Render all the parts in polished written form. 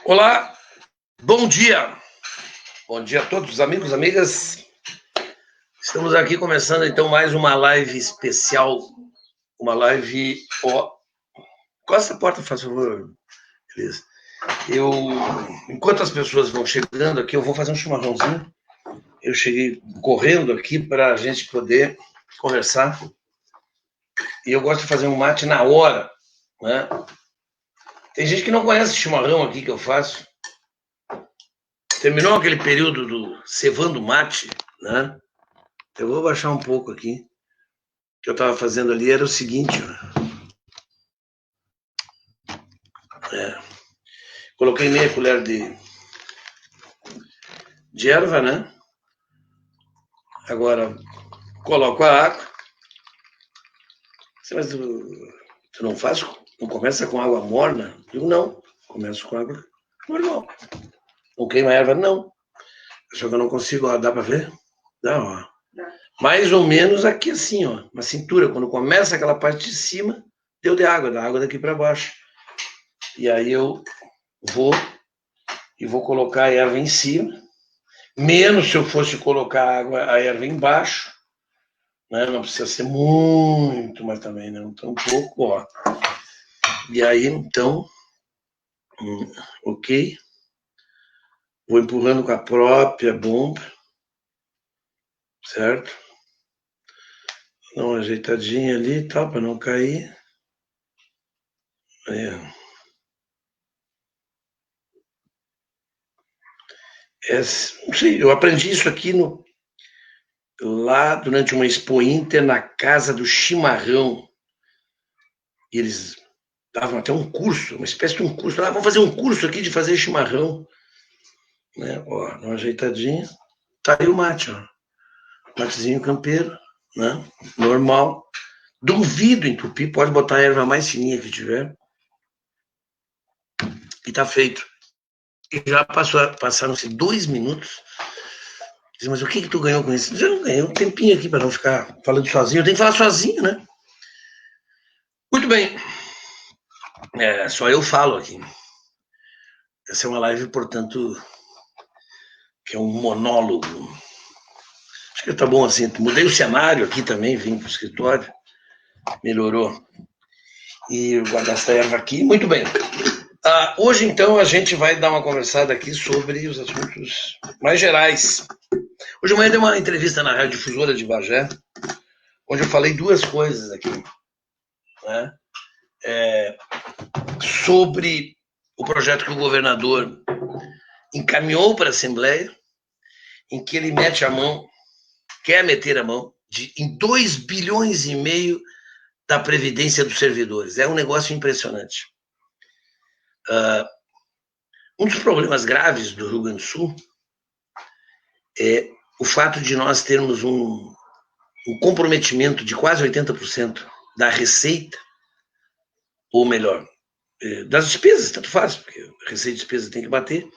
Olá, bom dia. Bom dia a todos, amigos, amigas. Estamos aqui começando então mais uma live especial. Uma live. Costa a porta, faz favor. Beleza. Enquanto as pessoas vão chegando aqui, eu vou fazer um chimarrãozinho. Eu cheguei correndo aqui para a gente poder conversar. E eu gosto de fazer um mate na hora, né? Tem gente que não conhece chimarrão aqui que eu faço. Terminou aquele período do cevando mate, né? Eu vou baixar um pouco aqui. O que eu estava fazendo ali era o seguinte, coloquei meia colher de erva, né? Agora coloco a água. Mas tu não faz? Não começa com água morna? Eu digo, não. Começo com água normal. Não queima a erva? Não. Só que eu não consigo, ó, dá para ver? Dá, ó. Mais ou menos aqui assim, ó, na cintura. Quando começa aquela parte de cima, deu de água, da água daqui para baixo. E aí eu vou colocar a erva em cima. Menos se eu fosse colocar a erva embaixo. Né? Não precisa ser muito, mas também não tão pouco, ó. E aí, então, ok. Vou empurrando com a própria bomba, certo? Dá uma ajeitadinha ali e tal, para não cair. Aí, não sei, eu aprendi isso aqui lá durante uma Expo Inter na Casa do Chimarrão. E eles davam até um curso, uma espécie de um curso. Vamos fazer um curso aqui de fazer chimarrão. Né? Ó, dá uma ajeitadinha. Tá aí o mate, ó. Matezinho campeiro, né? Normal. Duvido entupir, pode botar a erva mais fininha que tiver. E tá feito. E já passaram-se 2 minutos. Mas o que tu ganhou com isso? Eu não ganhei um tempinho aqui para não ficar falando sozinho. Eu tenho que falar sozinho, né? Muito bem. Só eu falo aqui. Essa é uma live, portanto, que é um monólogo. Acho que tá bom assim. Mudei o cenário aqui também, vim para o escritório. Melhorou. E guardar essa erva aqui. Muito bem. Hoje, então, a gente vai dar uma conversada aqui sobre os assuntos mais gerais. Hoje de manhã dei uma entrevista na Rádio Difusora de Bagé, onde eu falei 2 coisas aqui. Né? Sobre o projeto que o governador encaminhou para a Assembleia, em que ele mete a mão, quer meter a mão, em 2,5 bilhões da Previdência dos servidores. É um negócio impressionante. Um dos problemas graves do Rio Grande do Sul é o fato de nós termos um comprometimento de quase 80% da receita, ou melhor, das despesas, tanto faz, porque receita e despesa tem que bater,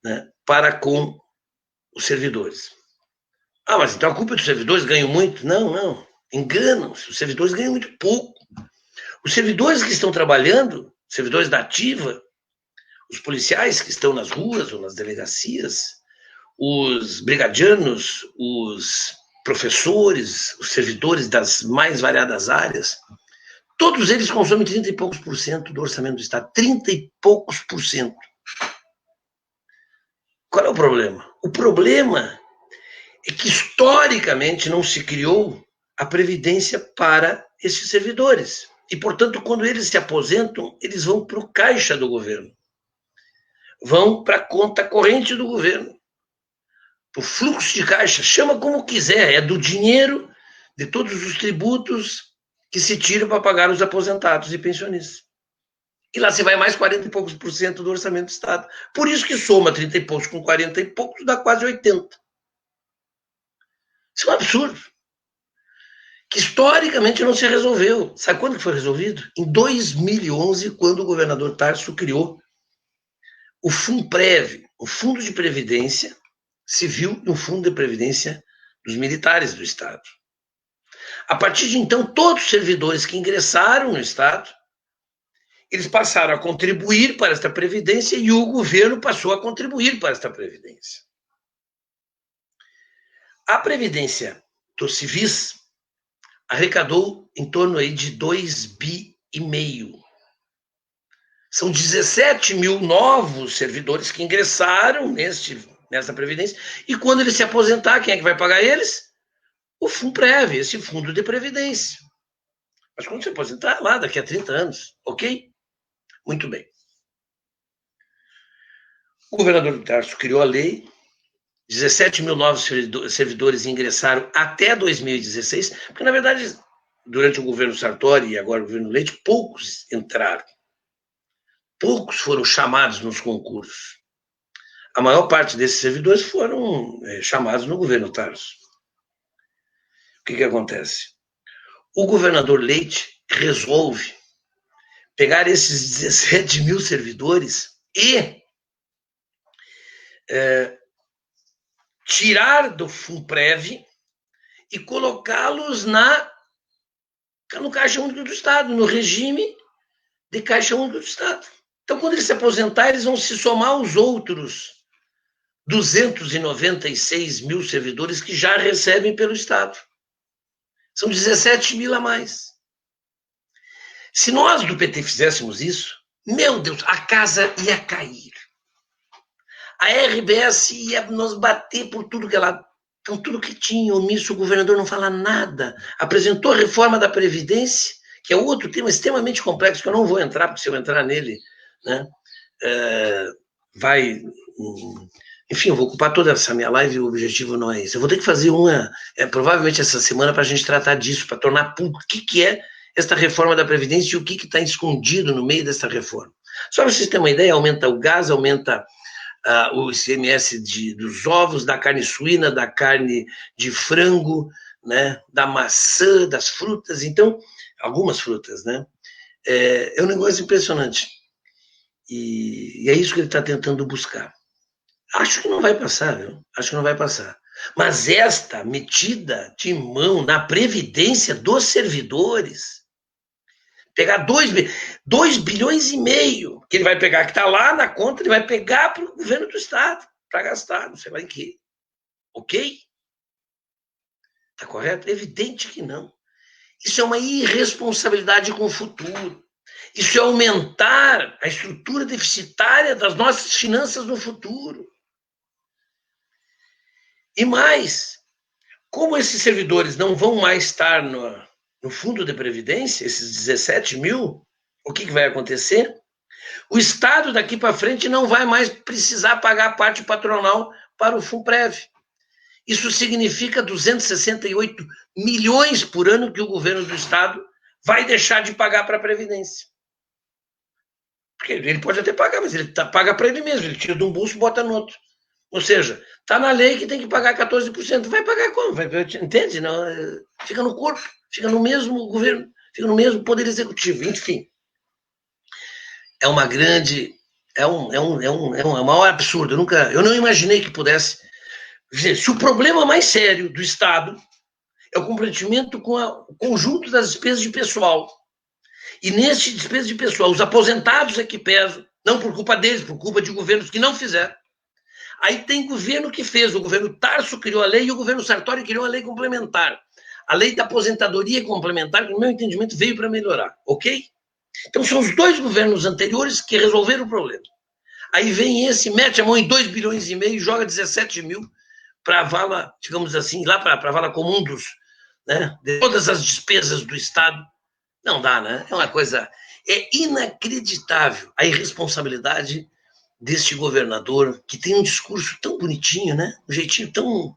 né, para com os servidores. Mas então a culpa é dos servidores, ganham muito? Não, enganam-se, os servidores ganham muito pouco. Os servidores que estão trabalhando, servidores da ativa, os policiais que estão nas ruas ou nas delegacias, os brigadianos, os professores, os servidores das mais variadas áreas, todos eles consomem 30 e poucos por cento do orçamento do Estado. 30 e poucos por cento. Qual é o problema? O problema é que, historicamente, não se criou a previdência para esses servidores. E, portanto, quando eles se aposentam, eles vão para o caixa do governo. Vão para a conta corrente do governo. O fluxo de caixa, chama como quiser, é do dinheiro de todos os tributos que se tiram para pagar os aposentados e pensionistas. E lá se vai mais 40 e poucos por cento do orçamento do Estado. Por isso que soma 30 e poucos com 40 e poucos, dá quase 80. Isso é um absurdo. Que historicamente não se resolveu. Sabe quando que foi resolvido? Em 2011, quando o governador Tarso criou o FUNPREV, o Fundo de Previdência Civil e um Fundo de Previdência dos militares do Estado. A partir de então, todos os servidores que ingressaram no Estado eles passaram a contribuir para esta previdência e o governo passou a contribuir para esta previdência. A previdência dos civis arrecadou em torno aí de 2,5 bi. São 17 mil novos servidores que ingressaram nessa previdência, e quando eles se aposentar, quem é que vai pagar eles? O FUNPREV, esse fundo de previdência. Mas quando se aposentar, lá daqui a 30 anos, ok? Muito bem. O governador Tarso criou a lei, 17 mil novos servidores ingressaram até 2016, porque, na verdade, durante o governo Sartori e agora o governo Leite, poucos entraram. Poucos foram chamados nos concursos. A maior parte desses servidores foram chamados no governo Tarso. O que acontece? O governador Leite resolve pegar esses 17 mil servidores e tirar do FUNPREV e colocá-los no Caixa Único do Estado, no regime de Caixa Único do Estado. Então, quando eles se aposentarem, eles vão se somar aos outros 296 mil servidores que já recebem pelo Estado. São 17 mil a mais. Se nós do PT fizéssemos isso, meu Deus, a casa ia cair. A RBS ia nos bater por tudo que ela... Então, tudo que tinha omisso, o governador não fala nada. Apresentou a reforma da Previdência, que é outro tema extremamente complexo, que eu não vou entrar, porque se eu entrar nele, né, enfim, eu vou ocupar toda essa minha live e o objetivo não é esse. Eu vou ter que fazer provavelmente essa semana, para a gente tratar disso, para tornar público o que é esta reforma da Previdência e o que está escondido no meio dessa reforma. Só para vocês terem uma ideia, aumenta o gás, aumenta o ICMS dos ovos, da carne suína, da carne de frango, né, da maçã, das frutas, então, algumas frutas, né? É um negócio impressionante. E é isso que ele está tentando buscar. Acho que não vai passar, viu? Acho que não vai passar. Mas esta metida de mão na previdência dos servidores, pegar 2 bilhões e meio, que ele vai pegar, que está lá na conta, ele vai pegar para o governo do Estado, para gastar, não sei lá em quê. Ok? Está correto? É evidente que não. Isso é uma irresponsabilidade com o futuro. Isso é aumentar a estrutura deficitária das nossas finanças no futuro. E mais, como esses servidores não vão mais estar no fundo de previdência, esses 17 mil, o que vai acontecer? O Estado daqui para frente não vai mais precisar pagar a parte patronal para o FUNPREV. Isso significa 268 milhões por ano que o governo do Estado vai deixar de pagar para a Previdência. Porque ele pode até pagar, mas ele paga para ele mesmo, ele tira de um bolso e bota no outro. Ou seja, está na lei que tem que pagar 14%. Vai pagar como? Entende? Não, fica no corpo, fica no mesmo governo, fica no mesmo poder executivo. Enfim, é uma grande... É um maior absurdo. Eu não imaginei que pudesse... Dizer, se o problema mais sério do Estado é o comprometimento com o conjunto das despesas de pessoal, e nesse despesa de pessoal, os aposentados é que pesam, não por culpa deles, por culpa de governos que não fizeram. Aí tem governo que fez, o governo Tarso criou a lei e o governo Sartori criou a lei complementar. A lei da aposentadoria complementar, que no meu entendimento veio para melhorar, ok? Então são os dois governos anteriores que resolveram o problema. Aí vem esse, mete a mão em 2 bilhões e meio, joga 17 mil para a vala, digamos assim, lá para a vala comum de todas as despesas do Estado. Não dá, né? É uma coisa... É inacreditável a irresponsabilidade deste governador, que tem um discurso tão bonitinho, né? Um jeitinho tão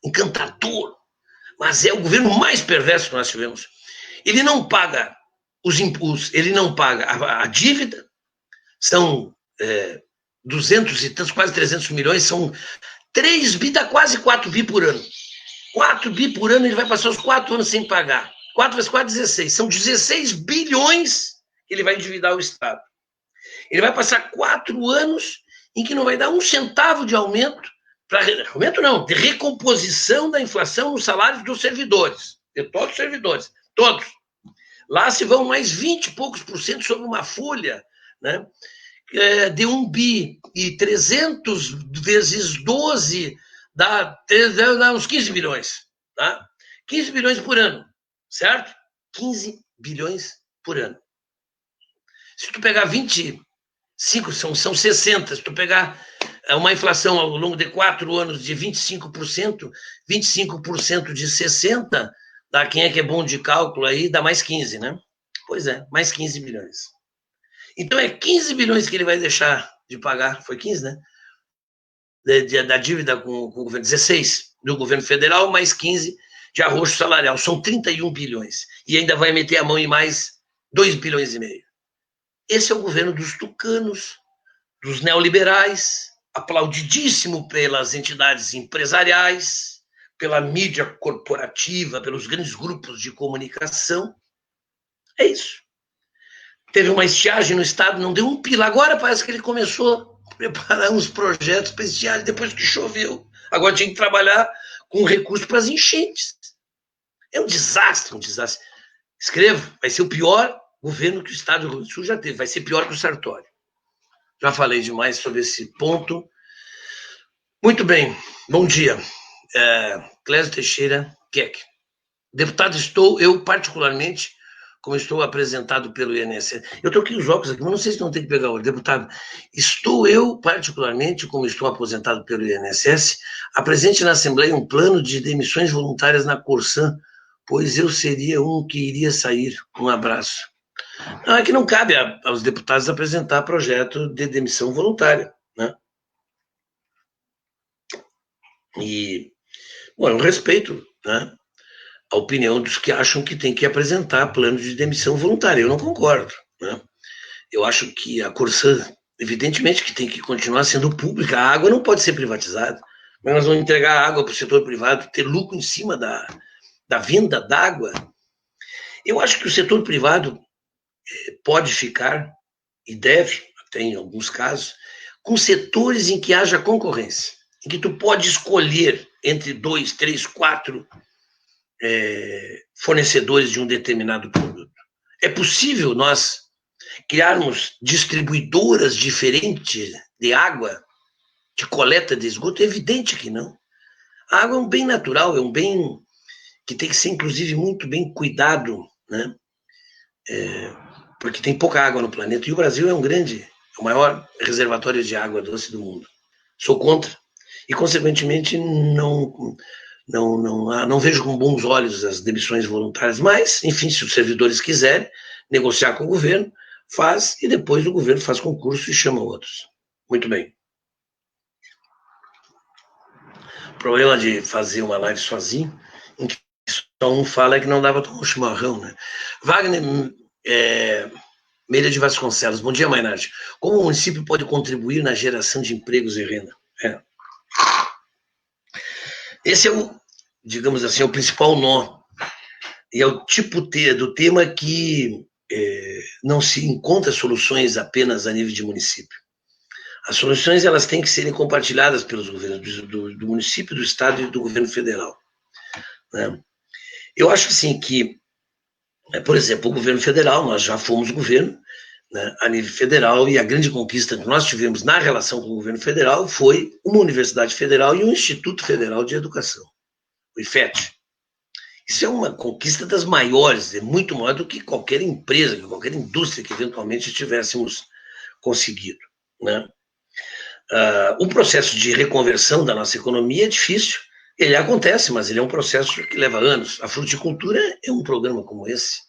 encantador, mas é o governo mais perverso que nós tivemos. Ele não paga os impulsos, ele não paga a dívida, são 200 e tantos, quase 300 milhões, são 3 bi, dá quase 4 bi por ano. 4 bi por ano, ele vai passar os 4 anos sem pagar. 4 vezes 4, 16. São 16 bilhões que ele vai endividar o Estado. Ele vai passar 4 anos em que não vai dar um centavo de aumento, aumento não, de recomposição da inflação nos salários dos servidores, de todos os servidores, todos. Lá se vão mais 20 e poucos por cento sobre uma folha, né, de 1 bi, e 300 vezes 12 dá uns 15 bilhões, tá? 15 bilhões por ano, certo? 15 bilhões por ano. Se tu pegar 25, são 60, se tu pegar uma inflação ao longo de 4 anos de 25%, 25% de 60, dá, quem é que é bom de cálculo aí, dá mais 15, né? Pois é, mais 15 bilhões. Então é 15 bilhões que ele vai deixar de pagar, foi 15, né? Da dívida com o governo, 16 do governo federal, mais 15 de arroxo salarial, são 31 bilhões. E ainda vai meter a mão em mais 2 bilhões e meio. Esse é o governo dos tucanos, dos neoliberais, aplaudidíssimo pelas entidades empresariais, pela mídia corporativa, pelos grandes grupos de comunicação. É isso. Teve uma estiagem no Estado, não deu um pila. Agora parece que ele começou a preparar uns projetos para estiagem depois que choveu. Agora tinha que trabalhar com recurso para as enchentes. É um desastre, um desastre. Escrevo, vai ser o pior governo que o Estado do Rio Grande do Sul já teve. Vai ser pior que o Sartori. Já falei demais sobre esse ponto. Muito bem, bom dia. Clésio Teixeira Keck. Deputado, eu particularmente, como estou apresentado pelo INSS, eu troquei os óculos aqui, mas não sei se não tem que pegar o deputado. Estou eu, particularmente, como estou aposentado pelo INSS, apresente na Assembleia um plano de demissões voluntárias na Corsan, pois eu seria um que iria sair. Um abraço. Não, é que não cabe aos deputados apresentar projeto de demissão voluntária, né? E, bom, eu respeito, né, a opinião dos que acham que tem que apresentar plano de demissão voluntária. Eu não concordo, né? Eu acho que a Corsan, evidentemente que tem que continuar sendo pública, a água não pode ser privatizada, mas nós vamos entregar a água para o setor privado, ter lucro em cima da venda d'água. Eu acho que o setor privado pode ficar, e deve, até em alguns casos, com setores em que haja concorrência, em que tu pode escolher entre 2, 3, 4 fornecedores de um determinado produto. É possível nós criarmos distribuidoras diferentes de água, de coleta de esgoto? É evidente que não. A água é um bem natural, é um bem que tem que ser, inclusive, muito bem cuidado, né? Porque tem pouca água no planeta, e o Brasil é o maior reservatório de água doce do mundo. Sou contra, e, consequentemente, não vejo com bons olhos as demissões voluntárias, mas, enfim, se os servidores quiserem negociar com o governo, faz, e depois o governo faz concurso e chama outros. Muito bem. O problema de fazer uma live sozinho, em que só um fala, é que não dava para tomar um chimarrão, né? Wagner Meira de Vasconcelos. Bom dia, Mainardi. Como o município pode contribuir na geração de empregos e renda? Esse é digamos assim, o principal nó. E é o tipo do tema que não se encontra soluções apenas a nível de município. As soluções, elas têm que serem compartilhadas pelos governos do município, do estado e do governo federal, né? Eu acho assim que, por exemplo, o governo federal, nós já fomos governo, né, a nível federal, e a grande conquista que nós tivemos na relação com o governo federal foi uma universidade federal e um Instituto Federal de Educação, o IFET. Isso é uma conquista das maiores, é muito maior do que qualquer empresa, qualquer indústria que eventualmente tivéssemos conseguido, né? O processo de reconversão da nossa economia é difícil, ele acontece, mas ele é um processo que leva anos. A fruticultura é um programa como esse,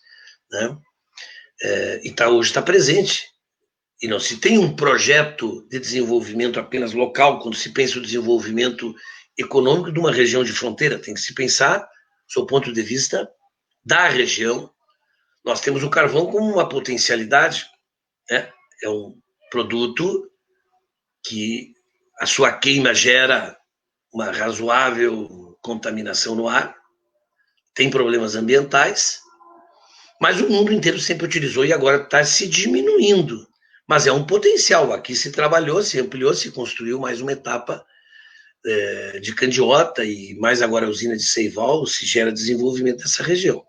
né? E hoje está presente. E não se tem um projeto de desenvolvimento apenas local, quando se pensa o desenvolvimento econômico de uma região de fronteira, tem que se pensar, do ponto de vista da região. Nós temos o carvão como uma potencialidade, né? É um produto que a sua queima gera uma razoável contaminação no ar, tem problemas ambientais, mas o mundo inteiro sempre utilizou e agora está se diminuindo. Mas é um potencial. Aqui se trabalhou, se ampliou, se construiu mais uma etapa de Candiota e mais agora a usina de Seival, se gera desenvolvimento dessa região.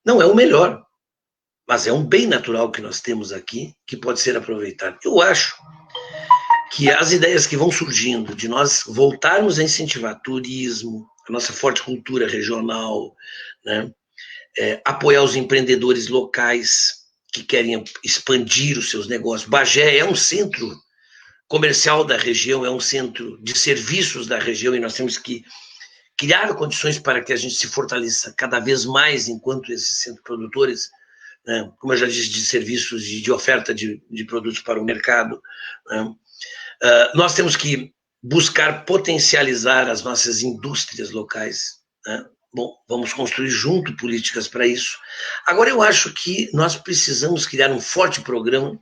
Não é o melhor, mas é um bem natural que nós temos aqui, que pode ser aproveitado. Eu acho que as ideias que vão surgindo de nós voltarmos a incentivar turismo, a nossa forte cultura regional, né? Apoiar os empreendedores locais que querem expandir os seus negócios. Bagé é um centro comercial da região, é um centro de serviços da região, e nós temos que criar condições para que a gente se fortaleça cada vez mais enquanto esses centros produtores, né, como eu já disse, de serviços e de oferta de produtos para o mercado. Né. Nós temos que buscar potencializar as nossas indústrias locais. Né. Bom, vamos construir junto políticas para isso. Agora, eu acho que nós precisamos criar um forte programa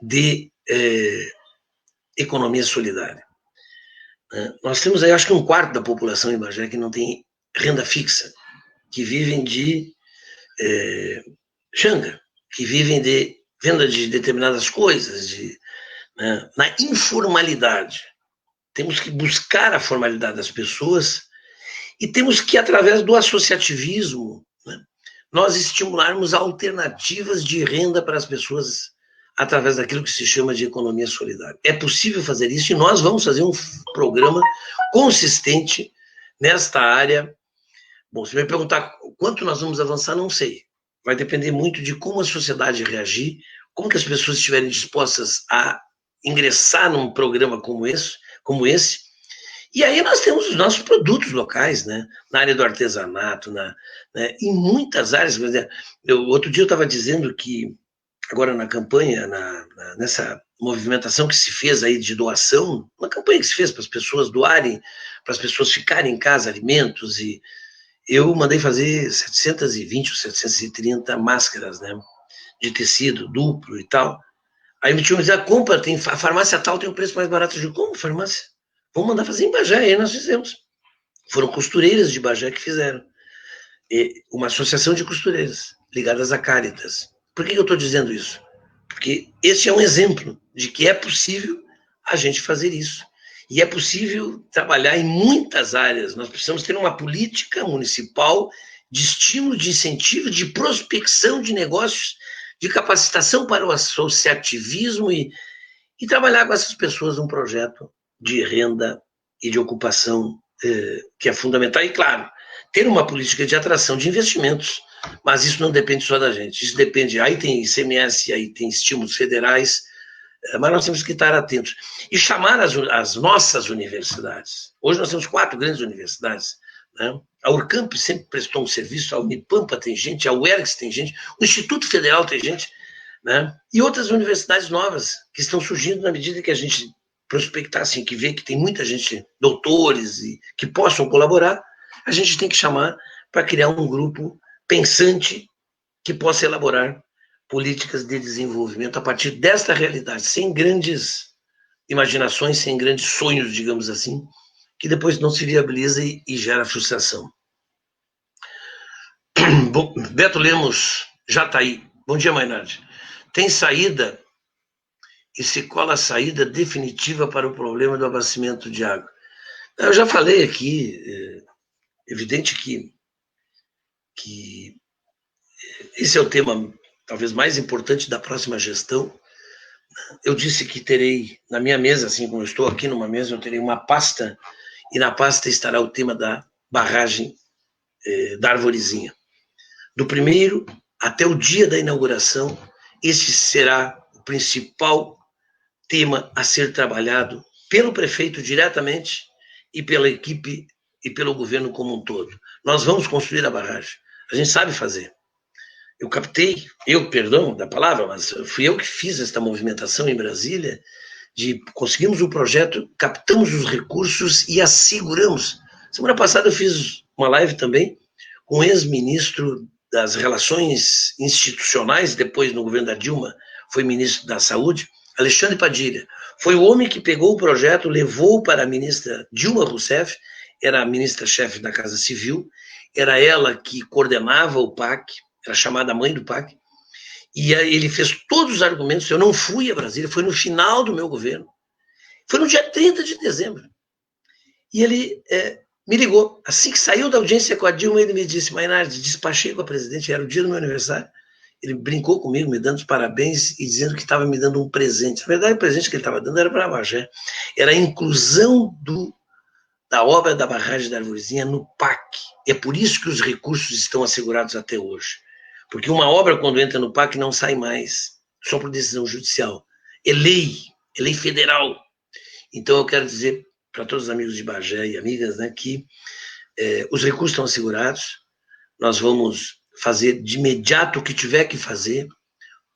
de economia solidária. Nós temos aí, acho que 1/4 da população em Bagé que não tem renda fixa, que vivem de xanga, que vivem de venda de determinadas coisas, né, na informalidade. Temos que buscar a formalidade das pessoas e temos que, através do associativismo, né, nós estimularmos alternativas de renda para as pessoas através daquilo que se chama de economia solidária. É possível fazer isso e nós vamos fazer um programa consistente nesta área. Bom, se me perguntar quanto nós vamos avançar, não sei. Vai depender muito de como a sociedade reagir, como que as pessoas estiverem dispostas a ingressar num programa como esse. E aí nós temos os nossos produtos locais, né? Na área do artesanato, né? Em muitas áreas. Outro dia eu estava dizendo que, agora na campanha, nessa movimentação que se fez aí de doação, uma campanha que se fez para as pessoas doarem, para as pessoas ficarem em casa alimentos, e eu mandei fazer 720 ou 730 máscaras, né, de tecido duplo e tal. Aí me tinham dito, compra, a farmácia tal tem um preço mais barato. Eu digo, como farmácia? Vamos mandar fazer em Bagé, aí nós fizemos. Foram costureiras de Bagé que fizeram. Uma associação de costureiras, ligadas à Caritas. Por que eu estou dizendo isso? Porque esse é um exemplo de que é possível a gente fazer isso. E é possível trabalhar em muitas áreas. Nós precisamos ter uma política municipal de estímulo, de incentivo, de prospecção de negócios, de capacitação para o associativismo e trabalhar com essas pessoas num projeto de renda e de ocupação que é fundamental. E, claro, ter uma política de atração de investimentos, mas isso não depende só da gente. Isso depende, aí tem ICMS, aí tem estímulos federais, mas nós temos que estar atentos. E chamar as nossas universidades. Hoje nós temos 4 grandes universidades, né? A Urcamp sempre prestou um serviço, a Unipampa tem gente, a UERGS tem gente, o Instituto Federal tem gente, né? E outras universidades novas que estão surgindo na medida que a gente prospectar, assim, que vê que tem muita gente, doutores, e que possam colaborar, a gente tem que chamar para criar um grupo pensante que possa elaborar políticas de desenvolvimento a partir desta realidade, sem grandes imaginações, sem grandes sonhos, digamos assim, que depois não se viabiliza e gera frustração. Bom, Beto Lemos, Jataí. Bom dia, Mainardi. Tem saída e se cola a saída definitiva para o problema do abastecimento de água? Eu já falei aqui, evidente que esse é o tema talvez mais importante da próxima gestão. Eu disse que terei, na minha mesa, assim como eu estou aqui numa mesa, eu terei uma pasta, e na pasta estará o tema da barragem da Arvorezinha. Do primeiro até o dia da inauguração, esse será o principal tema a ser trabalhado pelo prefeito diretamente e pela equipe e pelo governo como um todo. Nós vamos construir a barragem. A gente sabe fazer. Perdão da palavra, mas fui eu que fiz esta movimentação em Brasília, conseguimos o projeto, captamos os recursos e asseguramos. Semana passada eu fiz uma live também com o ex-ministro das Relações Institucionais, depois no governo da Dilma, foi ministro da Saúde, Alexandre Padilha. Foi o homem que pegou o projeto, levou para a ministra Dilma Rousseff, era a ministra-chefe da Casa Civil, era ela que coordenava o PAC, era chamada mãe do PAC, e ele fez todos os argumentos. Eu não fui a Brasília, foi no final do meu governo, foi no dia 30 de dezembro, e ele me ligou, assim que saiu da audiência com a Dilma, ele me disse, Mainardi, despachei com a presidente, era o dia do meu aniversário, ele brincou comigo, me dando os parabéns e dizendo que estava me dando um presente. Na verdade, o presente que ele estava dando era para a Bagé. Era a inclusão da obra da barragem da Arvorezinha no PAC. E é por isso que os recursos estão assegurados até hoje. Porque uma obra, quando entra no PAC, não sai mais, só por decisão judicial. É lei federal. Então, eu quero dizer para todos os amigos de Bagé e amigas, né, que os recursos estão assegurados, nós vamos fazer de imediato o que tiver que fazer,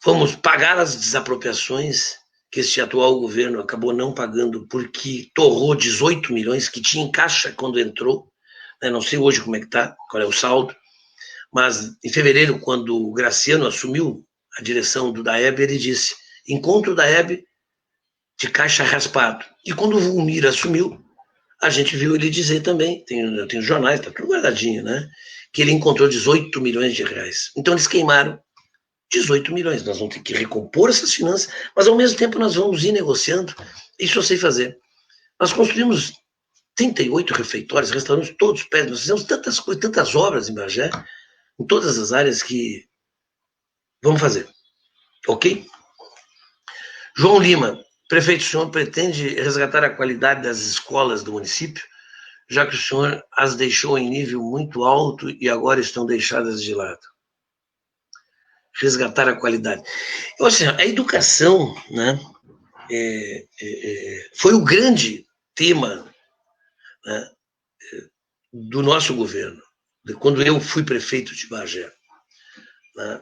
vamos pagar as desapropriações que este atual governo acabou não pagando porque torrou 18 milhões que tinha em caixa quando entrou, né, não sei hoje como é que está, qual é o saldo, mas em fevereiro, quando o Graciano assumiu a direção do DAEB, ele disse, encontro o DAEB de caixa raspado. E quando o Vulmir assumiu, a gente viu ele dizer também, eu tenho jornais, está tudo guardadinho, né? Que ele encontrou 18 milhões de reais. Então eles queimaram 18 milhões. Nós vamos ter que recompor essas finanças, mas ao mesmo tempo nós vamos ir negociando. Isso eu sei fazer. Nós construímos 38 refeitórios, restaurantes todos perto. Nós fizemos tantas coisas, tantas obras em Bagé, em todas as áreas que vamos fazer. Ok? João Lima, prefeito, o senhor pretende resgatar a qualidade das escolas do município, já que o senhor as deixou em nível muito alto e agora estão deixadas de lado? Resgatar a qualidade. Eu, assim, a educação, né, foi o grande tema, né, do nosso governo, quando eu fui prefeito de Bagé. Né,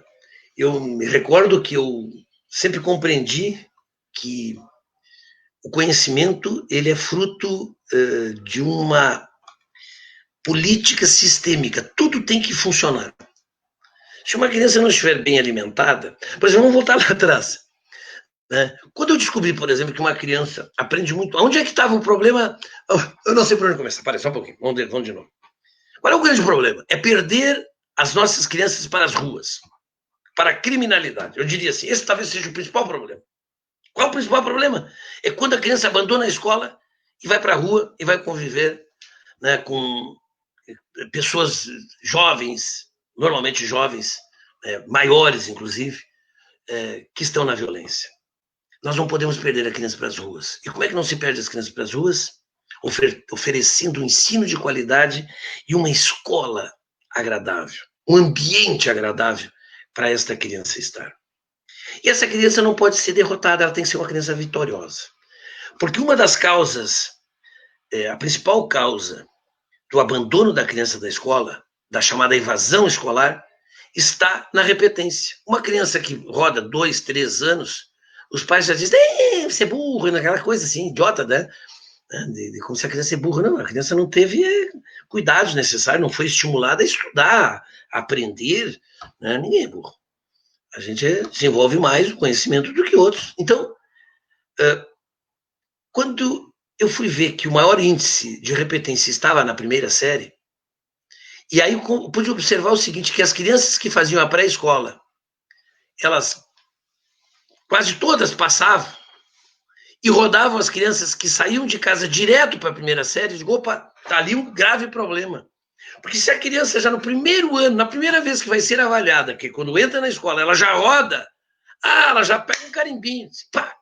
eu me recordo que eu sempre compreendi que o conhecimento ele é fruto de uma política sistêmica. Tudo tem que funcionar. Se uma criança não estiver bem alimentada, por exemplo, vamos voltar lá atrás. Né? Quando eu descobri, por exemplo, que uma criança aprende muito. Onde é que estava o problema? Eu não sei por onde começar. Para só um pouquinho. Vamos de novo. Qual é o grande problema? É perder as nossas crianças para as ruas, para a criminalidade. Eu diria assim: esse talvez seja o principal problema. Qual é o principal problema? É quando a criança abandona a escola e vai para a rua e vai conviver, né, com pessoas jovens, normalmente jovens, maiores, inclusive, que estão na violência. Nós não podemos perder a criança para as ruas. E como é que não se perde as crianças para as ruas? Oferecendo um ensino de qualidade e uma escola agradável, um ambiente agradável para esta criança estar. E essa criança não pode ser derrotada, ela tem que ser uma criança vitoriosa. Porque uma das causas, a principal causa do abandono da criança da escola, da chamada evasão escolar, está na repetência. Uma criança que roda 2, 3 anos, os pais já dizem, você é burro, aquela coisa assim, idiota, né? Como se a criança é burra. Não, a criança não teve cuidados necessários, não foi estimulada a estudar, a aprender, né? Ninguém é burro. A gente desenvolve mais o conhecimento do que outros. Então, quando eu fui ver que o maior índice de repetência estava na primeira série, e aí eu pude observar o seguinte, que as crianças que faziam a pré-escola, elas quase todas passavam, e rodavam as crianças que saíam de casa direto para a primeira série, digo, opa, está ali um grave problema. Porque se a criança já no primeiro ano, na primeira vez que vai ser avaliada, que quando entra na escola, ela já roda, ela já pega um carimbinho, pá,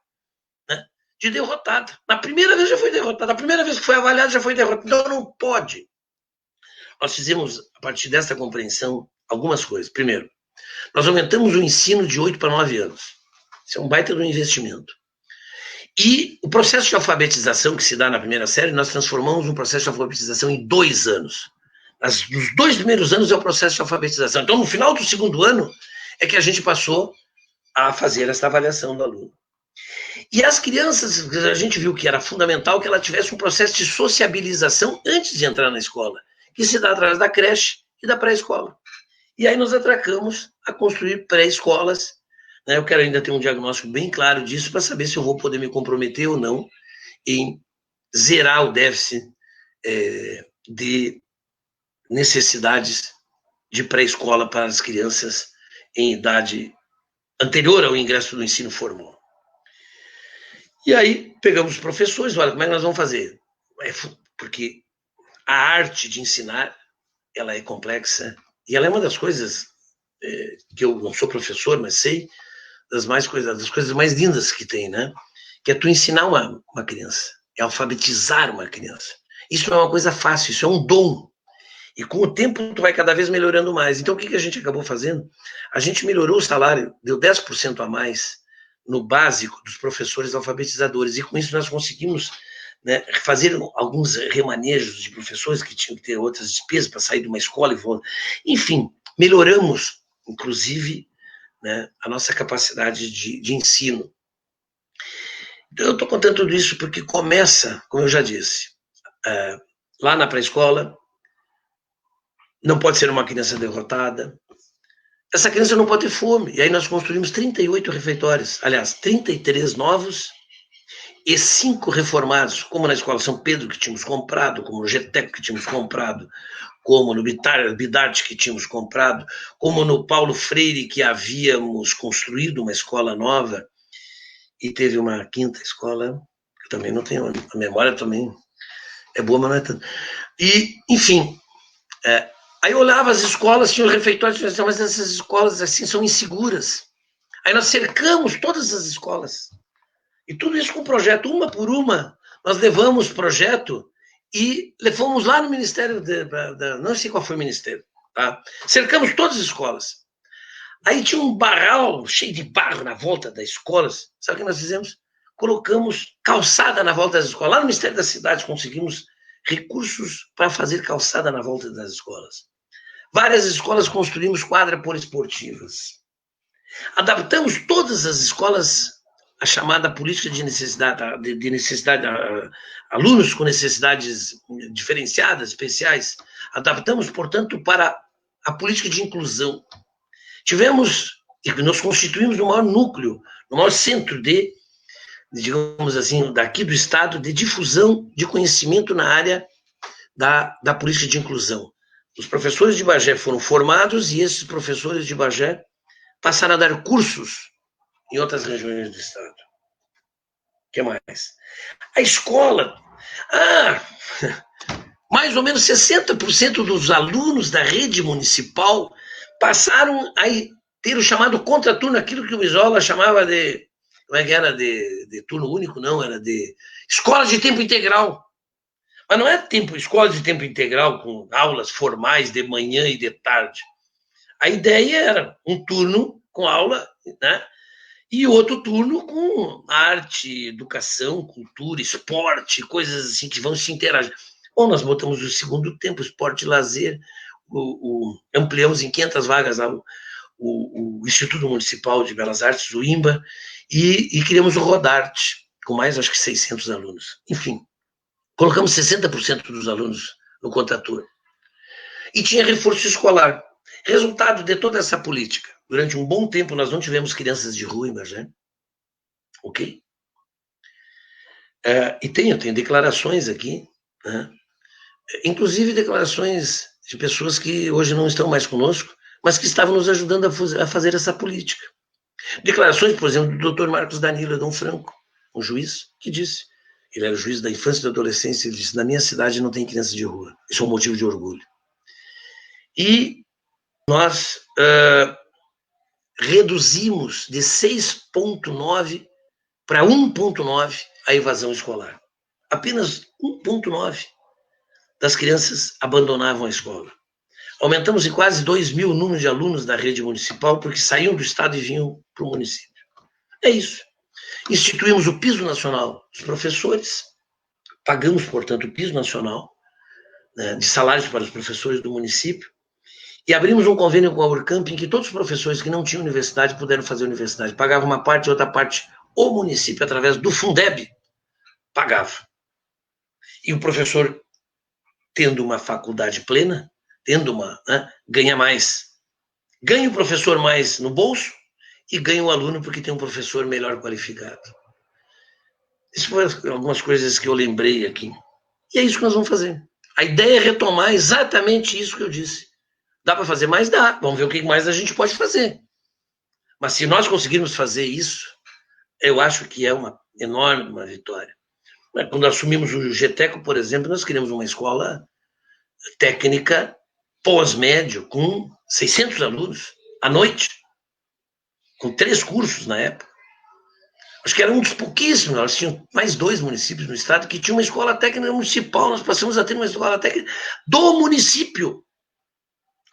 né, de derrotada. Na primeira vez já foi derrotada, na primeira vez que foi avaliada já foi derrotada. Então não pode. Nós fizemos, a partir dessa compreensão, algumas coisas. Primeiro, nós aumentamos o ensino de 8 para 9 anos. Isso é um baita de um investimento. E o processo de alfabetização que se dá na primeira série, nós transformamos um processo de alfabetização em 2 anos. Nos 2 primeiros anos é o processo de alfabetização. Então, no final do segundo ano, é que a gente passou a fazer essa avaliação do aluno. E as crianças, a gente viu que era fundamental que ela tivesse um processo de sociabilização antes de entrar na escola, que se dá através da creche e da pré-escola. E aí nós atracamos a construir pré-escolas. Eu quero ainda ter um diagnóstico bem claro disso para saber se eu vou poder me comprometer ou não em zerar o déficit de necessidades de pré-escola para as crianças em idade anterior ao ingresso do ensino formal. E aí pegamos os professores, olha, como é que nós vamos fazer? Porque a arte de ensinar, ela é complexa e ela é uma das coisas que eu não sou professor, mas sei, das coisas mais lindas que tem, né? Que é tu ensinar uma criança, é alfabetizar uma criança. Isso não é uma coisa fácil, isso é um dom. E com o tempo, tu vai cada vez melhorando mais. Então, o que a gente acabou fazendo? A gente melhorou o salário, deu 10% a mais no básico dos professores alfabetizadores. E com isso nós conseguimos, né, fazer alguns remanejos de professores que tinham que ter outras despesas para sair de uma escola e voltar. Enfim, melhoramos, inclusive, né, a nossa capacidade de ensino. Então, eu estou contando tudo isso porque começa, como eu já disse, lá na pré-escola, não pode ser uma criança derrotada. Essa criança não pode ter fome. E aí nós construímos 38 refeitórios. Aliás, 33 novos e 5 reformados, como na Escola São Pedro, que tínhamos comprado, como no GTEC, que tínhamos comprado, como no Bidart, que tínhamos comprado, como no Paulo Freire, que havíamos construído uma escola nova, e teve uma quinta escola, que também não tenho, a memória também é boa, mas não é tanto. E, enfim, aí eu olhava as escolas, tinha os refeitórios, mas essas escolas assim são inseguras. Aí nós cercamos todas as escolas. E tudo isso com projeto, uma por uma. Nós levamos projeto e levamos lá no Ministério, não sei qual foi o Ministério, tá? Cercamos todas as escolas. Aí tinha um barral cheio de barro na volta das escolas. Sabe o que nós fizemos? Colocamos calçada na volta das escolas. Lá no Ministério da Cidade conseguimos recursos para fazer calçada na volta das escolas. Várias escolas construímos quadras poliesportivas. Adaptamos todas as escolas à chamada política de necessidade, alunos com necessidades diferenciadas, especiais. Adaptamos, portanto, para a política de inclusão. Nós constituímos no maior núcleo, no maior centro digamos assim, daqui do Estado, de difusão de conhecimento na área da política de inclusão. Os professores de Bagé foram formados e esses professores de Bagé passaram a dar cursos em outras regiões do Estado. O que mais? A escola. Mais ou menos 60% dos alunos da rede municipal passaram a ter o chamado contraturno, aquilo que o Isola chamava de. Não é que era de turno único, não, era de escola de tempo integral. Mas não é escola de tempo integral com aulas formais de manhã e de tarde. A ideia era um turno com aula, né? E outro turno com arte, educação, cultura, esporte, coisas assim que vão se interagir. Bom, nós botamos o segundo tempo, esporte e lazer, ampliamos em 500 vagas lá o Instituto Municipal de Belas Artes, o IMBA, e criamos o Rodarte, com mais, acho que 600 alunos. Enfim, colocamos 60% dos alunos no contraturno. E tinha reforço escolar. Resultado de toda essa política. Durante um bom tempo, nós não tivemos crianças de rua em Bagé. Ok? E eu tenho declarações aqui, né? Inclusive declarações de pessoas que hoje não estão mais conosco, mas que estavam nos ajudando a fazer essa política. Declarações, por exemplo, do Dr. Marcos Danilo Adão Franco, um juiz, que disse, ele era juiz da infância e da adolescência, ele disse, na minha cidade não tem criança de rua. Isso é um motivo de orgulho. E nós reduzimos de 6,9 para 1,9 a evasão escolar. Apenas 1,9 das crianças abandonavam a escola. Aumentamos em quase 2.000 o número de alunos da rede municipal porque saíam do estado e vinham para o município. É isso. Instituímos o piso nacional dos professores, pagamos, portanto, o piso nacional, né, de salários para os professores do município, e abrimos um convênio com a Urcamp em que todos os professores que não tinham universidade puderam fazer universidade. Pagavam uma parte e outra parte o município, através do Fundeb, pagava. E o professor, tendo uma faculdade plena, ganha mais. Ganha o professor mais no bolso e ganha o aluno porque tem um professor melhor qualificado. Isso foram algumas coisas que eu lembrei aqui. E é isso que nós vamos fazer. A ideia é retomar exatamente isso que eu disse. Dá para fazer mais? Dá. Vamos ver o que mais a gente pode fazer. Mas se nós conseguirmos fazer isso, eu acho que é uma enorme vitória. Quando assumimos o GTECO, por exemplo, nós criamos uma escola técnica pós-médio com 600 alunos. à noite, com 3 cursos na época. Acho que era um dos pouquíssimos, nós tínhamos mais 2 municípios no estado que tinha uma escola técnica municipal, nós passamos a ter uma escola técnica do município,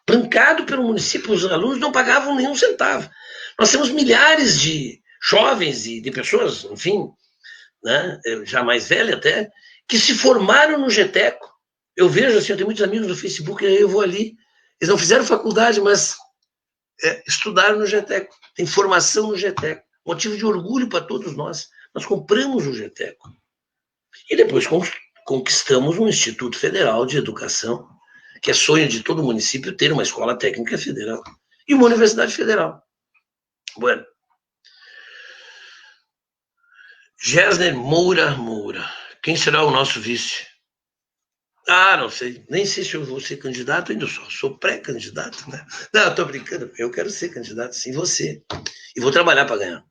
bancado pelo município, os alunos não pagavam nenhum centavo. Nós temos milhares de jovens e de pessoas, enfim, né, já mais velha até, que se formaram no GTECO. Eu vejo assim, eu tenho muitos amigos no Facebook, eu vou ali, eles não fizeram faculdade, mas estudaram no GTECO, tem formação no GTECO, motivo de orgulho para todos nós. Nós compramos o GTECO. E depois conquistamos um Instituto Federal de Educação, que é sonho de todo município ter uma escola técnica federal e uma universidade federal. Bueno. Gessner Moura. Quem será o nosso vice? Ah, não sei. Nem sei se eu vou ser candidato, ainda sou pré-candidato, né? Não, estou brincando. Eu quero ser candidato, sim, você. E vou trabalhar para ganhar.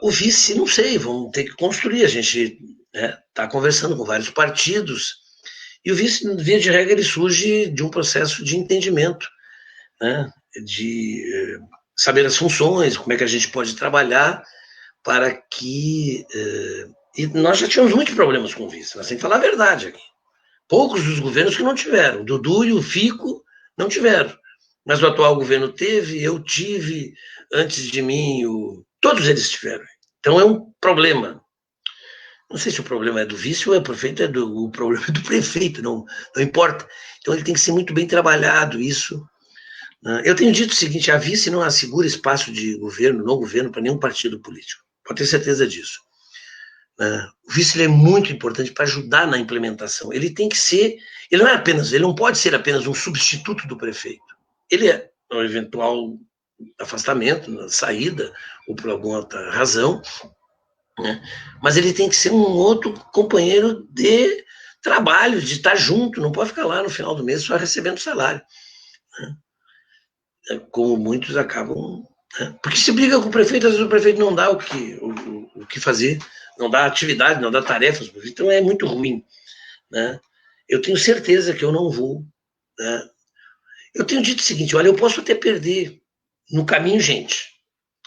O vice, não sei, vamos ter que construir. A gente está conversando com vários partidos. E o vice, via de regra, ele surge de um processo de entendimento, né? De saber as funções, como é que a gente pode trabalhar para que... E nós já tínhamos muitos problemas com o vice, nós temos que falar a verdade aqui. Poucos dos governos que não tiveram. O Dudu e o Fico não tiveram. Mas o atual governo teve, eu tive, antes de mim, todos eles tiveram. Então é um problema. Não sei se o problema é do vice ou é do prefeito, o problema é do prefeito, não importa. Então ele tem que ser muito bem trabalhado, isso. Eu tenho dito o seguinte, a vice não assegura espaço de governo, não governo, para nenhum partido político. Pode ter certeza disso. O vice é muito importante para ajudar na implementação. Ele tem que ser, ele não pode ser apenas um substituto do prefeito. Ele é um eventual afastamento, saída, ou por alguma outra razão, né? Mas ele tem que ser um outro companheiro de trabalho, de estar junto, não pode ficar lá no final do mês só recebendo salário, né? Como muitos acabam, né? Porque se briga com o prefeito, às vezes o prefeito não dá o que fazer, não dá atividade, não dá tarefas, então é muito ruim, né? Eu tenho certeza que eu não vou, né? Eu tenho dito o seguinte, olha, eu posso até perder no caminho, gente.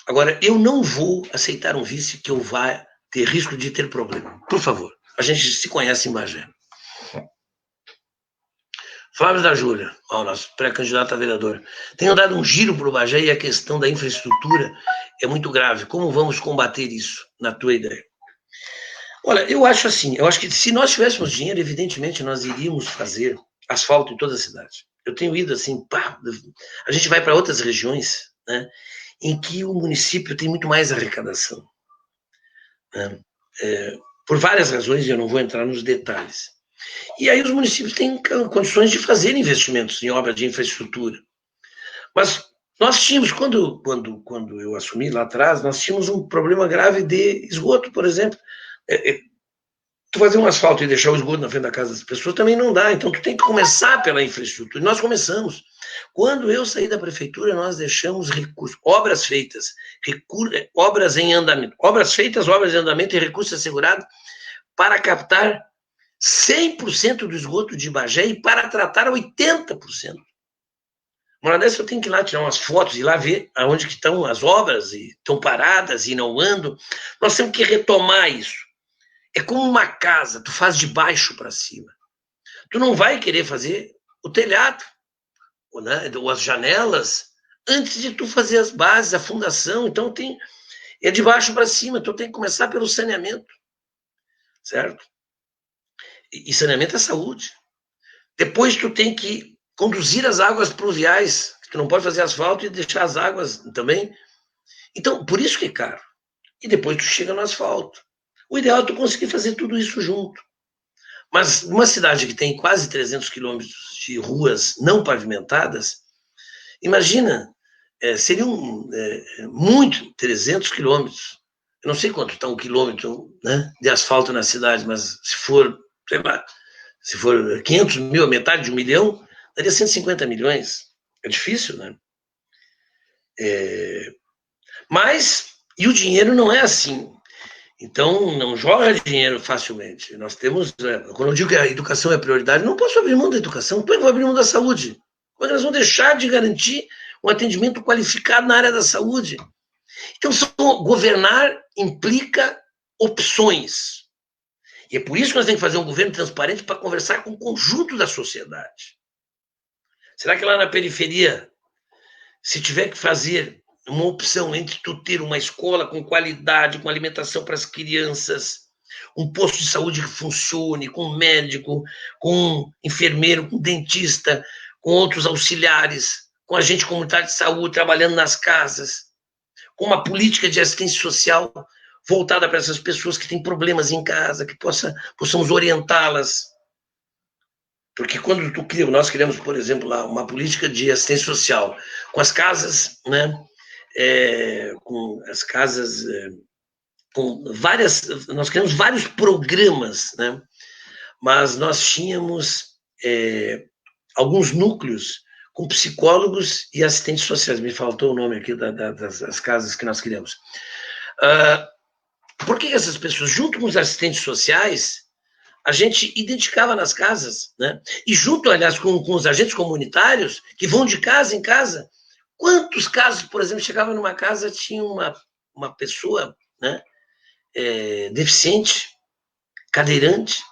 Agora, eu não vou aceitar um vice que eu vá ter risco de ter problema. Por favor, a gente se conhece em Bagé. Flávio da Júlia, nosso pré-candidato a vereador. Tenho dado um giro para o Bagé e a questão da infraestrutura é muito grave. Como vamos combater isso, na tua ideia? Olha, eu acho assim, eu acho que se nós tivéssemos dinheiro, evidentemente nós iríamos fazer asfalto em toda a cidade. Eu tenho ido assim, a gente vai para outras regiões, né, em que o município tem muito mais arrecadação, né, por várias razões, e eu não vou entrar nos detalhes. E aí os municípios têm condições de fazer investimentos em obras de infraestrutura. Mas nós tínhamos, quando eu assumi lá atrás, nós tínhamos um problema grave de esgoto, por exemplo. Tu fazer um asfalto e deixar o esgoto na frente da casa das pessoas também não dá, então tu tem que começar pela infraestrutura. E nós começamos. Quando eu saí da prefeitura, nós deixamos recursos, obras feitas, obras em andamento, obras feitas, obras em andamento e recursos assegurados para captar 100% do esgoto de Bagé e para tratar 80%. Uma hora dessa eu tenho que ir lá tirar umas fotos e lá ver aonde que estão as obras e estão paradas e não andam. Nós temos que retomar isso. É como uma casa, tu faz de baixo para cima. Tu não vai querer fazer o telhado, né, ou as janelas, antes de tu fazer as bases, a fundação. Então é de baixo para cima, tu tem que começar pelo saneamento, certo? E saneamento é saúde. Depois tu tem que conduzir as águas pluviais, tu não pode fazer asfalto e deixar as águas também. Então, por isso que é caro. E depois tu chega no asfalto. O ideal é tu conseguir fazer tudo isso junto. Mas uma cidade que tem quase 300 quilômetros de ruas não pavimentadas, imagina, seriam muito 300 quilômetros. Eu não sei quanto está um quilômetro, né, de asfalto na cidade, mas se for, sei lá, se for 500 mil, metade de 1 milhão, daria 150 milhões. É difícil, né? Mas, e o dinheiro não é assim. Então, não joga dinheiro facilmente. Nós temos, quando eu digo que a educação é prioridade, não posso abrir mão da educação, como é que eu vou abrir mão da saúde? Como é que nós vamos deixar de garantir um atendimento qualificado na área da saúde. Então, governar implica opções. E é por isso que nós temos que fazer um governo transparente para conversar com o conjunto da sociedade. Será que lá na periferia, se tiver que fazer uma opção entre tu ter uma escola com qualidade, com alimentação para as crianças, um posto de saúde que funcione, com médico, com enfermeiro, com dentista, com outros auxiliares, com agente comunitário de saúde trabalhando nas casas, com uma política de assistência social voltada para essas pessoas que têm problemas em casa, que possamos orientá-las. Porque quando nós criamos, por exemplo, lá uma política de assistência social com as casas, né, com as casas, com várias, nós criamos vários programas, né, mas nós tínhamos alguns núcleos com psicólogos e assistentes sociais. Me faltou o nome aqui das casas que nós criamos. Por que essas pessoas, junto com os assistentes sociais, a gente identificava nas casas, né? E junto, aliás, com os agentes comunitários, que vão de casa em casa, quantos casos, por exemplo, chegava numa casa, tinha uma pessoa, né, deficiente, cadeirante,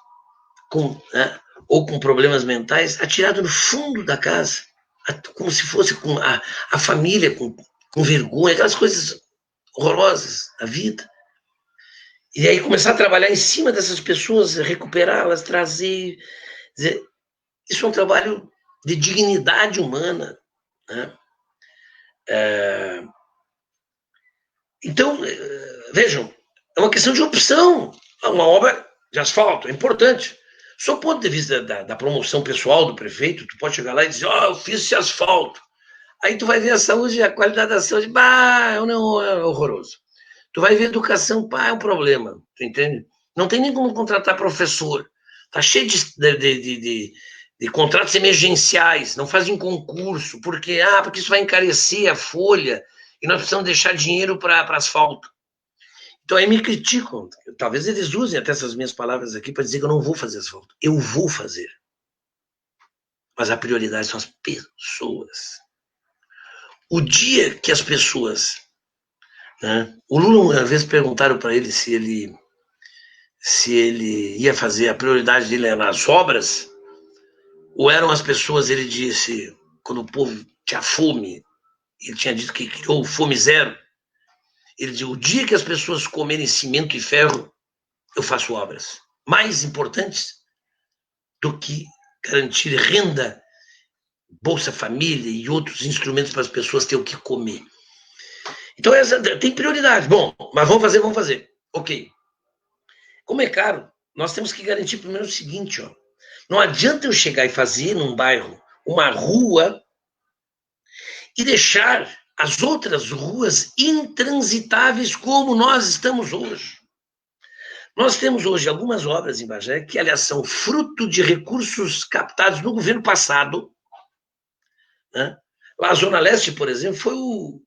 né, ou com problemas mentais, atirado no fundo da casa, como se fosse com a família, com vergonha, aquelas coisas horrorosas da vida. E aí começar a trabalhar em cima dessas pessoas, recuperá-las, trazer... Isso é um trabalho de dignidade humana, né? Então, vejam, é uma questão de opção. Uma obra de asfalto é importante. Sob o ponto de vista da promoção pessoal do prefeito, tu pode chegar lá e dizer, eu fiz esse asfalto. Aí tu vai ver a saúde, a qualidade da saúde, não, é horroroso. Tu vai ver educação, é um problema, tu entende? Não tem nem como contratar professor. Tá cheio de contratos emergenciais, não fazem concurso, porque isso vai encarecer a folha e nós precisamos deixar dinheiro para asfalto. Então aí me criticam, talvez eles usem até essas minhas palavras aqui para dizer que eu não vou fazer asfalto. Eu vou fazer. Mas a prioridade são as pessoas. O dia que as pessoas... Né? O Lula, uma vez perguntaram para ele se ele ia fazer, a prioridade dele era nas obras, ou eram as pessoas, ele disse, quando o povo tinha fome, ele tinha dito que criou fome zero, ele disse, o dia que as pessoas comerem cimento e ferro, eu faço obras mais importantes do que garantir renda, Bolsa Família e outros instrumentos para as pessoas terem o que comer. Então, tem prioridade. Bom, mas vamos fazer. Ok. Como é caro, nós temos que garantir primeiro o seguinte, não adianta eu chegar e fazer num bairro uma rua e deixar as outras ruas intransitáveis como nós estamos hoje. Nós temos hoje algumas obras em Bagé que, aliás, são fruto de recursos captados no governo passado. Né? Lá, a Zona Leste, por exemplo, foi o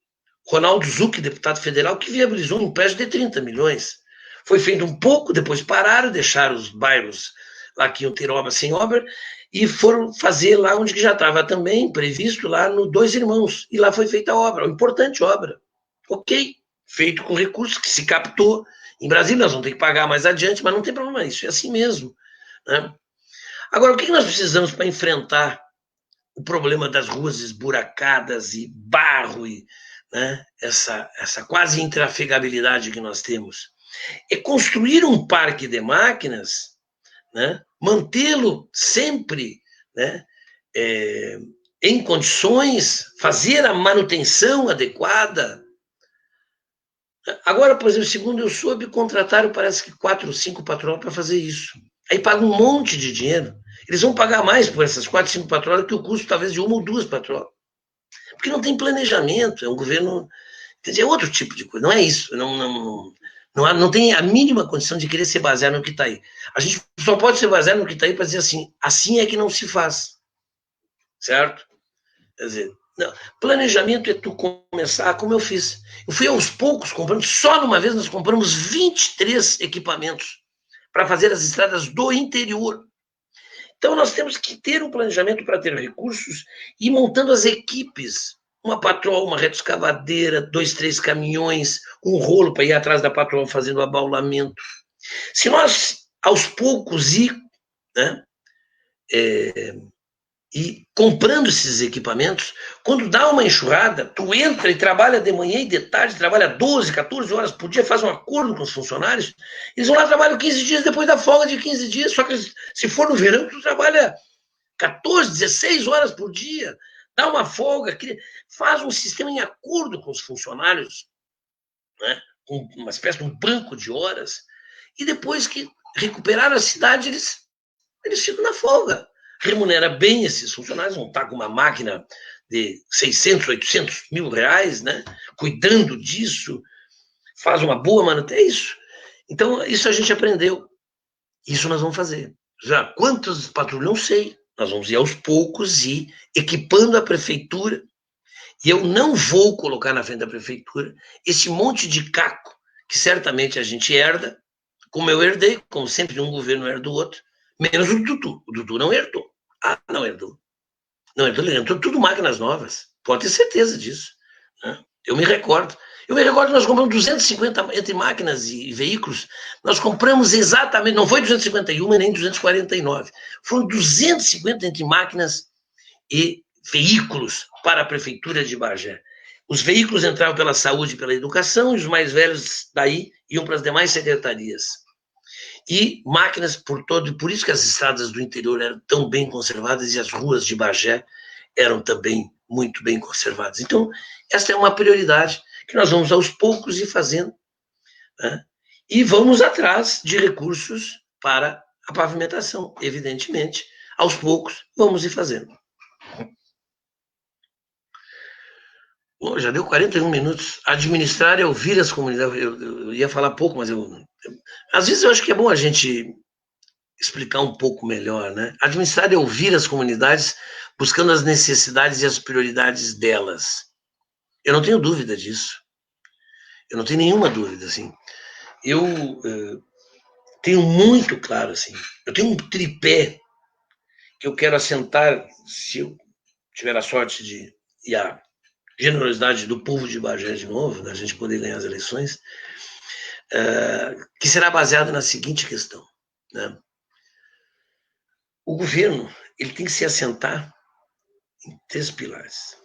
Ronaldo Zucchi, deputado federal, que viabilizou um empréstimo de 30 milhões. Foi feito um pouco, depois pararam, deixaram os bairros lá que iam ter obra sem obra, e foram fazer lá onde já estava também previsto, lá no Dois Irmãos. E lá foi feita a obra, uma importante obra. Ok, feito com recursos que se captou. Em Brasília nós vamos ter que pagar mais adiante, mas não tem problema, isso é assim mesmo. Né? Agora, o que nós precisamos para enfrentar o problema das ruas esburacadas e barro e, né, essa quase intrafegabilidade que nós temos? É construir um parque de máquinas, né, mantê-lo sempre, né, em condições, fazer a manutenção adequada. Agora, por exemplo, segundo eu soube, contrataram, parece que 4 ou 5 patroas para fazer isso. Aí pagam um monte de dinheiro. Eles vão pagar mais por essas 4, 5 patroas que o custo, talvez, de 1 ou 2 patroas. Porque não tem planejamento, é um governo... Quer dizer, é outro tipo de coisa, não é isso. Não tem a mínima condição de querer se basear no que está aí. A gente só pode se basear no que está aí para dizer assim é que não se faz. Certo? Quer dizer, não. Planejamento é tu começar como eu fiz. Eu fui aos poucos comprando, só numa vez nós compramos 23 equipamentos para fazer as estradas do interior. Então nós temos que ter um planejamento para ter recursos e montando as equipes uma patroa, uma retroescavadeira, 2, 3 caminhões, um rolo para ir atrás da patroa fazendo abaulamento. Se nós, aos poucos, né, e comprando esses equipamentos, quando dá uma enxurrada, tu entra e trabalha de manhã e de tarde, trabalha 12, 14 horas por dia, faz um acordo com os funcionários, eles vão lá, trabalham 15 dias depois da folga de 15 dias, só que se for no verão, tu trabalha 14, 16 horas por dia, dá uma folga, faz um sistema em acordo com os funcionários, né, com uma espécie de um banco de horas, e depois que recuperaram a cidade, eles ficam na folga. Remunera bem esses funcionários, não está com uma máquina de 600, 800 mil reais, né, cuidando disso, faz uma boa manutenção, é isso. Então, isso a gente aprendeu. Isso nós vamos fazer. Já quantos patrulhas? Não sei. Nós vamos ir aos poucos e equipando a prefeitura. E eu não vou colocar na frente da prefeitura esse monte de caco que certamente a gente herda, como eu herdei, como sempre um governo herda do outro, menos o Dudu. O Dudu não herdou. Ah, não herdou. Não herdou, ele entrou tudo máquinas novas. Pode ter certeza disso. Né? Eu me recordo. Nós compramos 250 entre máquinas e veículos. Nós compramos exatamente, não foi 251 nem 249. Foram 250 entre máquinas e veículos para a prefeitura de Bagé. Os veículos entravam pela saúde e pela educação, e os mais velhos daí iam para as demais secretarias. E máquinas por todo, e por isso que as estradas do interior eram tão bem conservadas e as ruas de Bagé eram também muito bem conservadas. Então, esta é uma prioridade que nós vamos aos poucos ir fazendo, né? E vamos atrás de recursos para a pavimentação, evidentemente. Aos poucos, vamos ir fazendo. Bom, já deu 41 minutos. Administrar é ouvir as comunidades. Eu ia falar pouco, mas às vezes eu acho que é bom a gente explicar um pouco melhor, né? Administrar é ouvir as comunidades, buscando as necessidades e as prioridades delas. Eu não tenho dúvida disso. Eu não tenho nenhuma dúvida, assim. Eu tenho muito claro, assim. Eu tenho um tripé que eu quero assentar, se eu tiver a sorte de e a generosidade do povo de Bagé de novo, da gente poder ganhar as eleições, que será baseado na seguinte questão, né? O governo ele tem que se assentar em 3 pilares.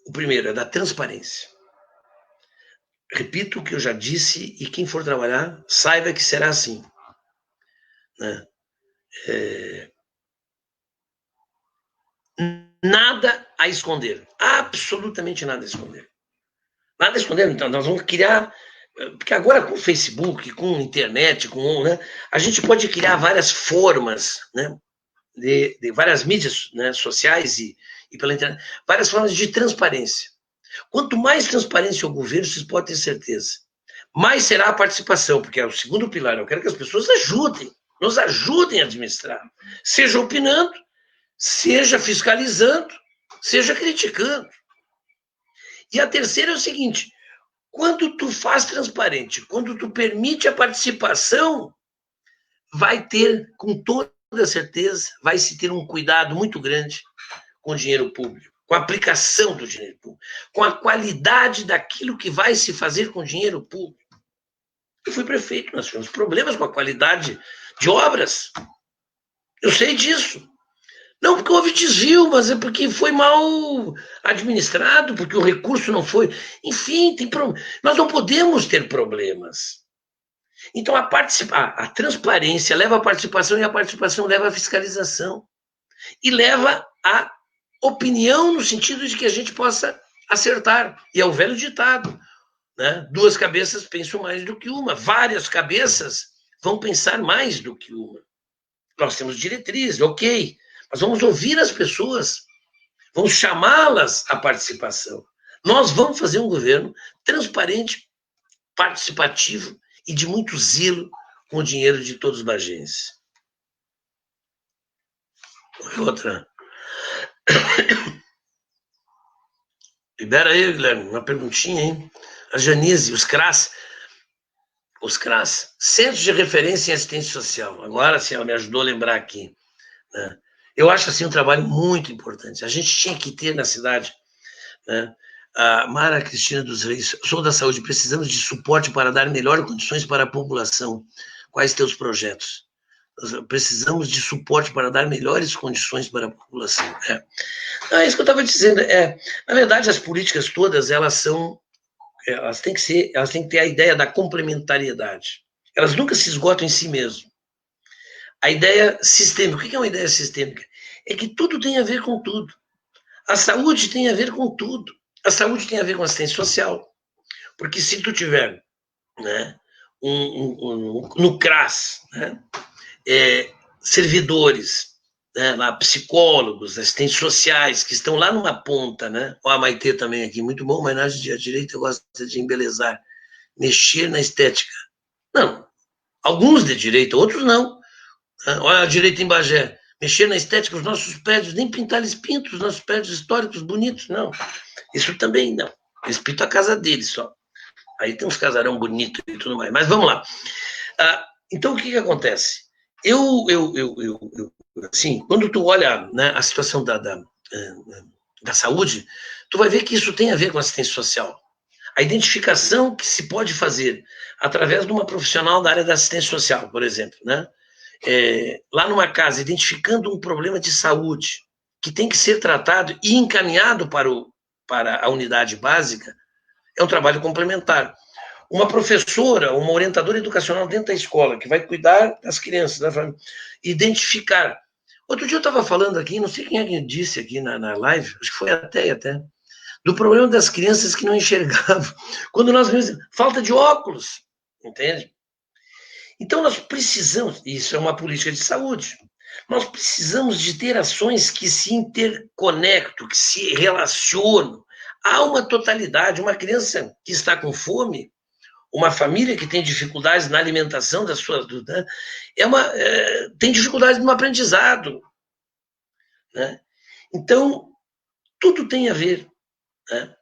O primeiro é da transparência. Repito o que eu já disse e quem for trabalhar saiba que será assim, né? Nada a esconder, absolutamente nada a esconder. Nada a esconder, então nós vamos criar, porque agora com o Facebook, com a internet, né, a gente pode criar várias formas, né, de várias mídias, né, sociais e pela internet, várias formas de transparência. Quanto mais transparência o governo, vocês podem ter certeza, mais será a participação, porque é o segundo pilar. Eu quero que as pessoas nos ajudem a administrar, seja opinando, seja fiscalizando, seja criticando. E a terceira é o seguinte: quando tu faz transparente, quando tu permite a participação, vai ter, com toda certeza, vai se ter um cuidado muito grande com o dinheiro público, com a aplicação do dinheiro público, com a qualidade daquilo que vai se fazer com o dinheiro público. Eu fui prefeito, nós tivemos problemas com a qualidade de obras. Eu sei disso. Não porque houve desvio, mas é porque foi mal administrado, porque o recurso não foi. Enfim, nós não podemos ter problemas. Então, a transparência leva à participação e a participação leva à fiscalização. E leva à opinião no sentido de que a gente possa acertar. E é o velho ditado, né? 2 cabeças pensam mais do que uma. Várias cabeças vão pensar mais do que uma. Nós temos diretrizes, ok. Mas vamos ouvir as pessoas, vamos chamá-las à participação. Nós vamos fazer um governo transparente, participativo e de muito zelo com o dinheiro de todos os bagenses. Outra. Libera aí, Guilherme, uma perguntinha, hein? A Janise, os CRAS, Centros de Referência em Assistência Social. Agora sim, ela me ajudou a lembrar aqui, né? Eu acho assim um trabalho muito importante. A gente tinha que ter na cidade, né? A Mara Cristina dos Reis, sou da saúde, precisamos de suporte para dar melhores condições para a população. Quais teus projetos? Precisamos de suporte para dar melhores condições para a população. É isso que eu estava dizendo. Na verdade, as políticas todas, elas têm que ter a ideia da complementariedade. Elas nunca se esgotam em si mesmas. A ideia sistêmica, o que é uma ideia sistêmica? É que tudo tem a ver com tudo. A saúde tem a ver com tudo. A saúde tem a ver com assistência social. Porque se tu tiver, né, no CRAS, né, servidores, né, lá, psicólogos, assistentes sociais, que estão lá numa ponta, né? Ó, a Maitê também aqui, muito bom, mas a direita gosta de embelezar, mexer na estética. Não, alguns de direita, outros não. Olha a direita em Bagé, mexer na estética, os nossos prédios, nem pintar eles pintam, os nossos prédios históricos bonitos, não. Isso também não. Eles pintam a casa deles só. Aí tem uns casarão bonitos e tudo mais. Mas vamos lá. Então, o que acontece? Assim, quando tu olha, né, a situação da saúde, tu vai ver que isso tem a ver com assistência social. A identificação que se pode fazer através de uma profissional da área da assistência social, por exemplo, né? Lá numa casa, identificando um problema de saúde que tem que ser tratado e encaminhado para a unidade básica, é um trabalho complementar. Uma professora, uma orientadora educacional dentro da escola, que vai cuidar das crianças, da família, identificar. Outro dia eu estava falando aqui, não sei quem é que disse aqui na live, acho que foi até, do problema das crianças que não enxergavam. Quando nós vemos falta de óculos, entende? Então nós precisamos, isso é uma política de saúde, nós precisamos de ter ações que se interconectam, que se relacionam. Há uma totalidade, uma criança que está com fome, uma família que tem dificuldades na alimentação das suas, né, tem dificuldades no aprendizado, né? Então, tudo tem a ver, né?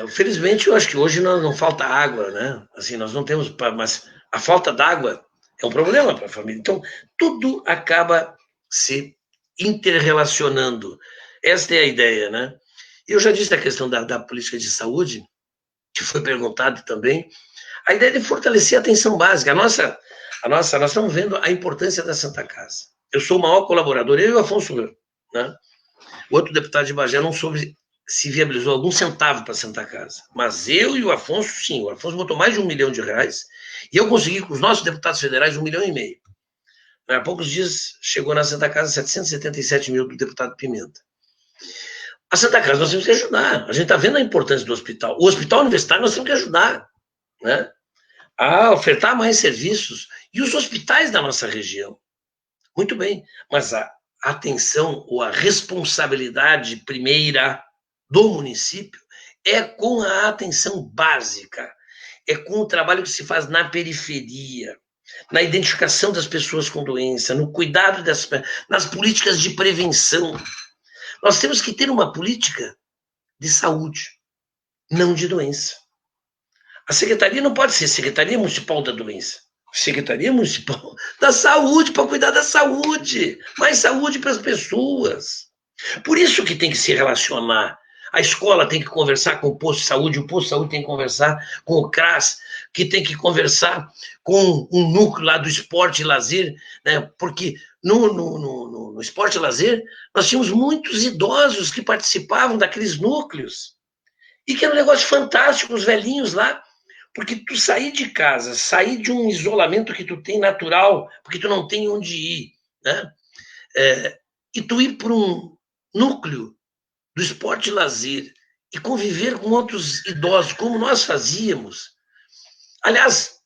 Felizmente, eu acho que hoje não falta água, né? Assim, nós não temos, mas a falta d'água é um problema para a família. Então, tudo acaba se interrelacionando. Esta é a ideia, né? Eu já disse a questão da política de saúde, que foi perguntado também. A ideia de fortalecer a atenção básica. Nós estamos vendo a importância da Santa Casa. Eu sou o maior colaborador, eu e o Afonso, né? O outro deputado de Bagé não soube se viabilizou algum centavo para a Santa Casa. Mas eu e o Afonso, sim. O Afonso botou mais de R$1 milhão e eu consegui com os nossos deputados federais R$1,5 milhão. Há poucos dias chegou na Santa Casa 777 mil do deputado Pimenta. A Santa Casa nós temos que ajudar. A gente está vendo a importância do hospital. O hospital universitário nós temos que ajudar, né, a ofertar mais serviços. E os hospitais da nossa região. Muito bem, mas a atenção ou a responsabilidade primeira do município é com a atenção básica, é com o trabalho que se faz na periferia, na identificação das pessoas com doença, no cuidado nas políticas de prevenção. Nós temos que ter uma política de saúde, não de doença. A secretaria não pode ser Secretaria Municipal da Doença. Secretaria Municipal da Saúde, para cuidar da saúde. Mais saúde para as pessoas. Por isso que tem que se relacionar. A escola tem que conversar com o posto de saúde, o posto de saúde tem que conversar com o CRAS, que tem que conversar com um núcleo lá do esporte e lazer, né? Porque no esporte e lazer, nós tínhamos muitos idosos que participavam daqueles núcleos. E que era um negócio fantástico, os velhinhos lá. Porque tu sair de casa, sair de um isolamento que tu tem natural, porque tu não tem onde ir, né? E tu ir para um núcleo do esporte e lazer e conviver com outros idosos, como nós fazíamos. Aliás,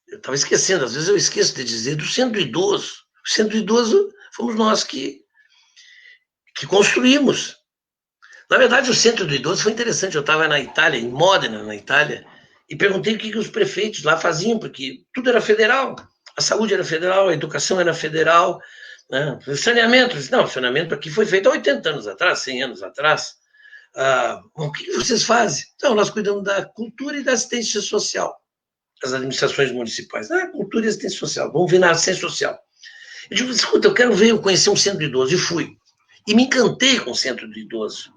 eu estava esquecendo, às vezes eu esqueço de dizer, do centro idoso. O centro idoso fomos nós que construímos. Na verdade, o centro do idoso foi interessante. Eu estava na Itália, em Modena, na Itália, e perguntei o que os prefeitos lá faziam, porque tudo era federal. A saúde era federal, a educação era federal, né? O saneamento, não, o saneamento aqui foi feito há 80 anos atrás, 100 anos atrás. O que vocês fazem? Então, nós cuidamos da cultura e da assistência social, as administrações municipais. Cultura e assistência social, vamos ver na assistência social. Eu digo, escuta, eu quero conhecer um centro do idoso, e fui. E me encantei com o centro do idoso.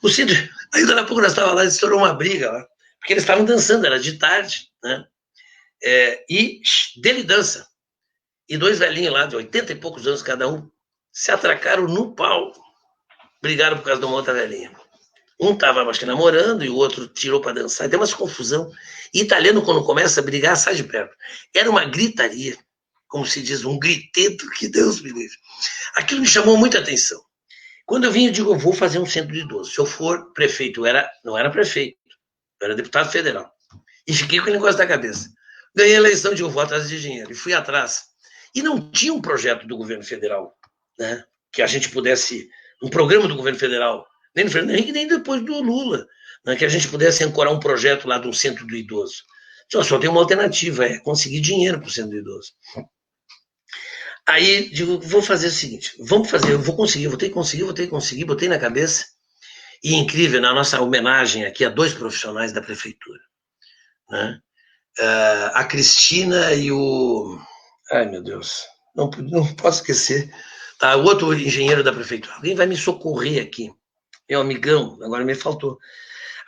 O centro... Aí, daqui a pouco, nós estávamos lá, estourou uma briga lá, porque eles estavam dançando, era de tarde, né? E dele dança. E dois velhinhos lá, de 80 e poucos anos cada um, se atracaram no pau. Brigaram por causa de uma outra velhinha. Um estava, acho que, namorando e o outro tirou para dançar. Tem uma confusão. E italiano, quando começa a brigar, sai de perto. Era uma gritaria, como se diz, um griteto, que Deus me livre. Aquilo me chamou muita atenção. Quando eu vim, eu digo, eu vou fazer um centro de idoso. Se eu for prefeito, não era prefeito, eu era deputado federal. E fiquei com o negócio da cabeça. Ganhei a eleição, digo, vou atrás de dinheiro. E fui atrás. E não tinha um projeto do governo federal, né? Que a gente pudesse, um programa do governo federal, nem no Fernando Henrique, nem depois do Lula, né? Que a gente pudesse ancorar um projeto lá de um centro do idoso. Só tem uma alternativa, é conseguir dinheiro para o centro do idoso. Aí, digo, vou fazer o seguinte, vamos fazer, eu vou conseguir, vou ter que conseguir, botei na cabeça. E incrível, na nossa homenagem aqui a dois profissionais da prefeitura, né? A Cristina e o... Ai, meu Deus, não posso esquecer. Tá, o outro engenheiro da prefeitura. Alguém vai me socorrer aqui. Meu amigão, agora me faltou.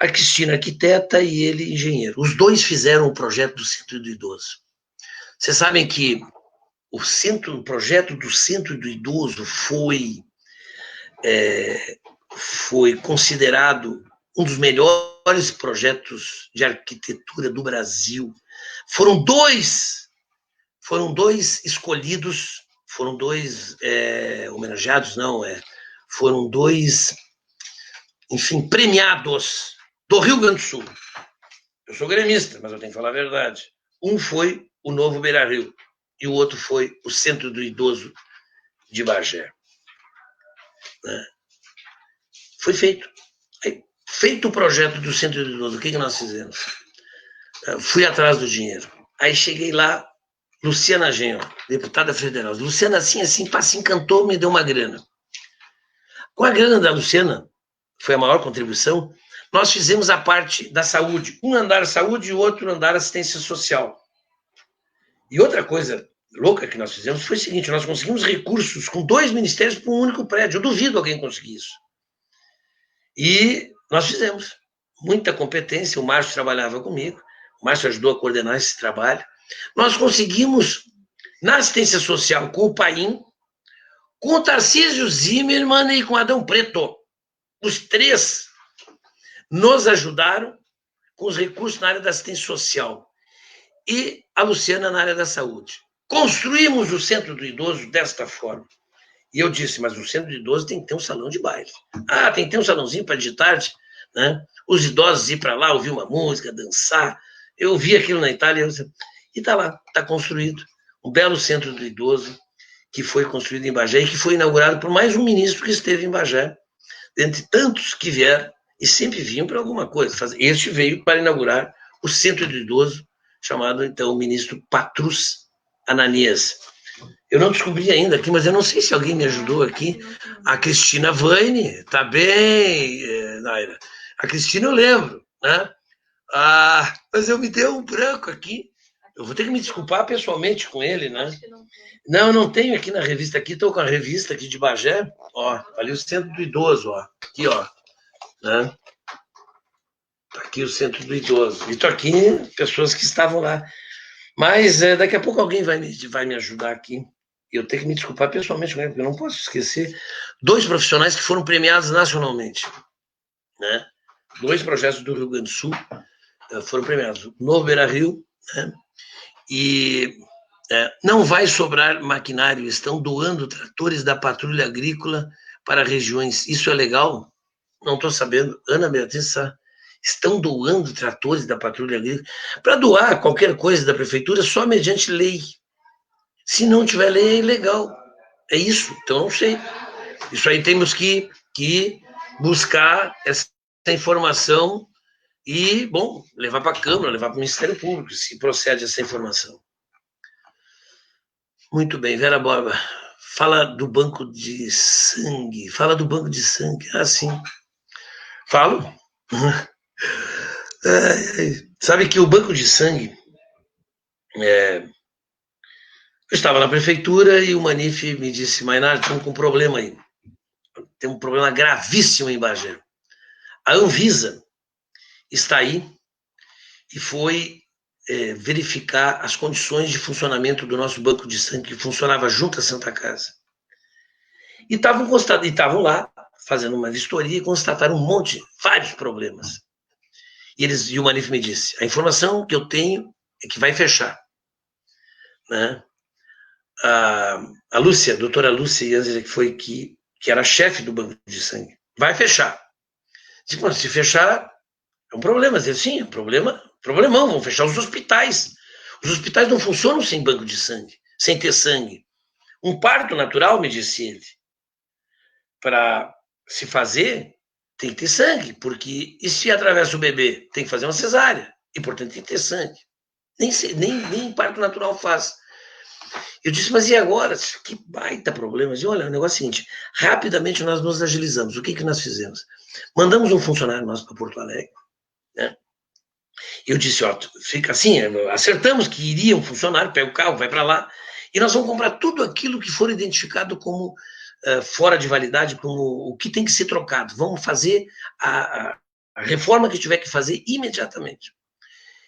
A Cristina, arquiteta, e ele, engenheiro. Os dois fizeram o projeto do Centro do Idoso. Vocês sabem que o projeto do Centro do Idoso foi considerado um dos melhores projetos de arquitetura do Brasil. Foram dois escolhidos, foram dois homenageados, não, foram dois, enfim, premiados do Rio Grande do Sul. Eu sou gremista, mas eu tenho que falar a verdade. Um foi o Novo Beira-Rio e o outro foi o Centro do Idoso de Bagé. Né? Foi feito. Feito o projeto do Centro do Idoso, o que nós fizemos? Fui atrás do dinheiro. Aí cheguei lá, Luciana Genro, deputada federal. Luciana, assim, se encantou, me deu uma grana. Com a grana da Luciana, foi a maior contribuição, nós fizemos a parte da saúde. Um andar saúde e o outro andar assistência social. E outra coisa louca que nós fizemos foi o seguinte, nós conseguimos recursos com 2 ministérios para um único prédio. Eu duvido alguém conseguir isso. E nós fizemos. Muita competência, o Márcio trabalhava comigo, o Márcio ajudou a coordenar esse trabalho. Nós conseguimos, na assistência social, com o Paim, com o Tarcísio Zimmermann e com o Adão Preto. Os três nos ajudaram com os recursos na área da assistência social. E a Luciana na área da saúde. Construímos o Centro do Idoso desta forma. E eu disse, mas o Centro do Idoso tem que ter um salão de baile. Tem que ter um salãozinho para de tarde, né? Os idosos ir para lá, ouvir uma música, dançar. Eu vi aquilo na Itália e está lá, está construído. Um belo Centro do Idoso que foi construído em Bagé e que foi inaugurado por mais um ministro que esteve em Bagé, dentre tantos que vieram e sempre vinham para alguma coisa. Este veio para inaugurar o Centro do Idoso, chamado, então, o ministro Patrus Ananias. Eu não descobri ainda aqui, mas eu não sei se alguém me ajudou aqui. A Cristina Vaine, está bem, Naira. A Cristina eu lembro, né? Mas eu me deu um branco aqui. Eu vou ter que me desculpar pessoalmente com ele, né? Não tenho aqui na revista. Aqui estou com a revista aqui de Bagé. Ó, ali o Centro do Idoso, ó. Aqui, ó. Né? Tá aqui o Centro do Idoso. E estou aqui pessoas que estavam lá. Mas daqui a pouco alguém vai me ajudar aqui. Eu tenho que me desculpar pessoalmente com ele, porque eu não posso esquecer 2 profissionais que foram premiados nacionalmente. Né? 2 projetos do Rio Grande do Sul foram premiados. O Novo Beira-Rio, né? E não vai sobrar maquinário, estão doando tratores da patrulha agrícola para regiões. Isso é legal? Não estou sabendo. Ana Beatriz estão doando tratores da patrulha agrícola. Para doar qualquer coisa da prefeitura, só mediante lei. Se não tiver lei, é ilegal. É isso. Então, não sei. Isso aí temos que buscar essa informação e, bom, levar para a Câmara, levar para o Ministério Público, se procede essa informação. Muito bem, Vera Borba. Fala do banco de sangue. Fala do banco de sangue. Sim. Falo. Sabe que o banco de sangue... Eu estava na prefeitura e o Manif me disse, Mainardi, estamos com um problema aí. Tem um problema gravíssimo em Bagé. A Anvisa está aí e foi verificar as condições de funcionamento do nosso banco de sangue, que funcionava junto à Santa Casa. E estavam lá fazendo uma vistoria e constataram vários problemas. E o Manif me disse, a informação que eu tenho é que vai fechar. Né? A Lúcia, a doutora Lúcia Ianzer, que era a chefe do banco de sangue, vai fechar. Se fechar, é um problema. Sim, é um problemão, vão fechar os hospitais. Os hospitais não funcionam sem banco de sangue, sem ter sangue. Um parto natural, me disse ele, para se fazer, tem que ter sangue, porque e se atravessa o bebê? Tem que fazer uma cesárea, e portanto tem que ter sangue. Nem parto natural faz. Eu disse, mas e agora? Que baita problema. Eu disse, olha, o negócio é o seguinte, rapidamente nós nos agilizamos. O que nós fizemos? Mandamos um funcionário nosso para Porto Alegre, né? Eu disse, ó, fica assim, acertamos que iria um funcionário, pega o carro, vai para lá, e nós vamos comprar tudo aquilo que for identificado como fora de validade, como o que tem que ser trocado. Vamos fazer a reforma que tiver que fazer imediatamente.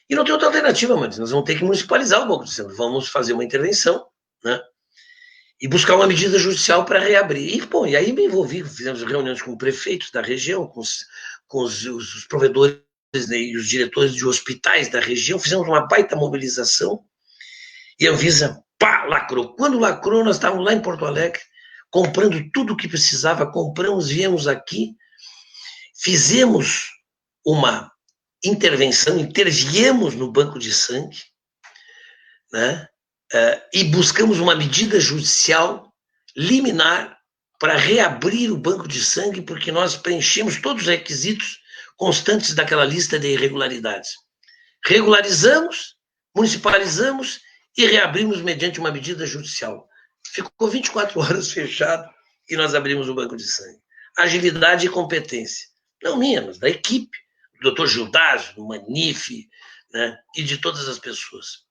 E não tem outra alternativa, mas nós vamos ter que municipalizar o banco de sangue. Vamos fazer uma intervenção, né? E buscar uma medida judicial para reabrir. E aí me envolvi, fizemos reuniões com prefeitos da região, com os provedores, né, e os diretores de hospitais da região, fizemos uma baita mobilização, e a Anvisa, lacrou. Quando lacrou, nós estávamos lá em Porto Alegre, comprando tudo o que precisava, viemos aqui, fizemos uma intervenção, interviemos no banco de sangue, né? E buscamos uma medida judicial liminar para reabrir o banco de sangue, porque nós preenchemos todos os requisitos constantes daquela lista de irregularidades. Regularizamos, municipalizamos e reabrimos mediante uma medida judicial. Ficou 24 horas fechado e nós abrimos o banco de sangue. Agilidade e competência. Não minha, mas da equipe, do Dr. Gildásio, do Manif, né, e de todas as pessoas.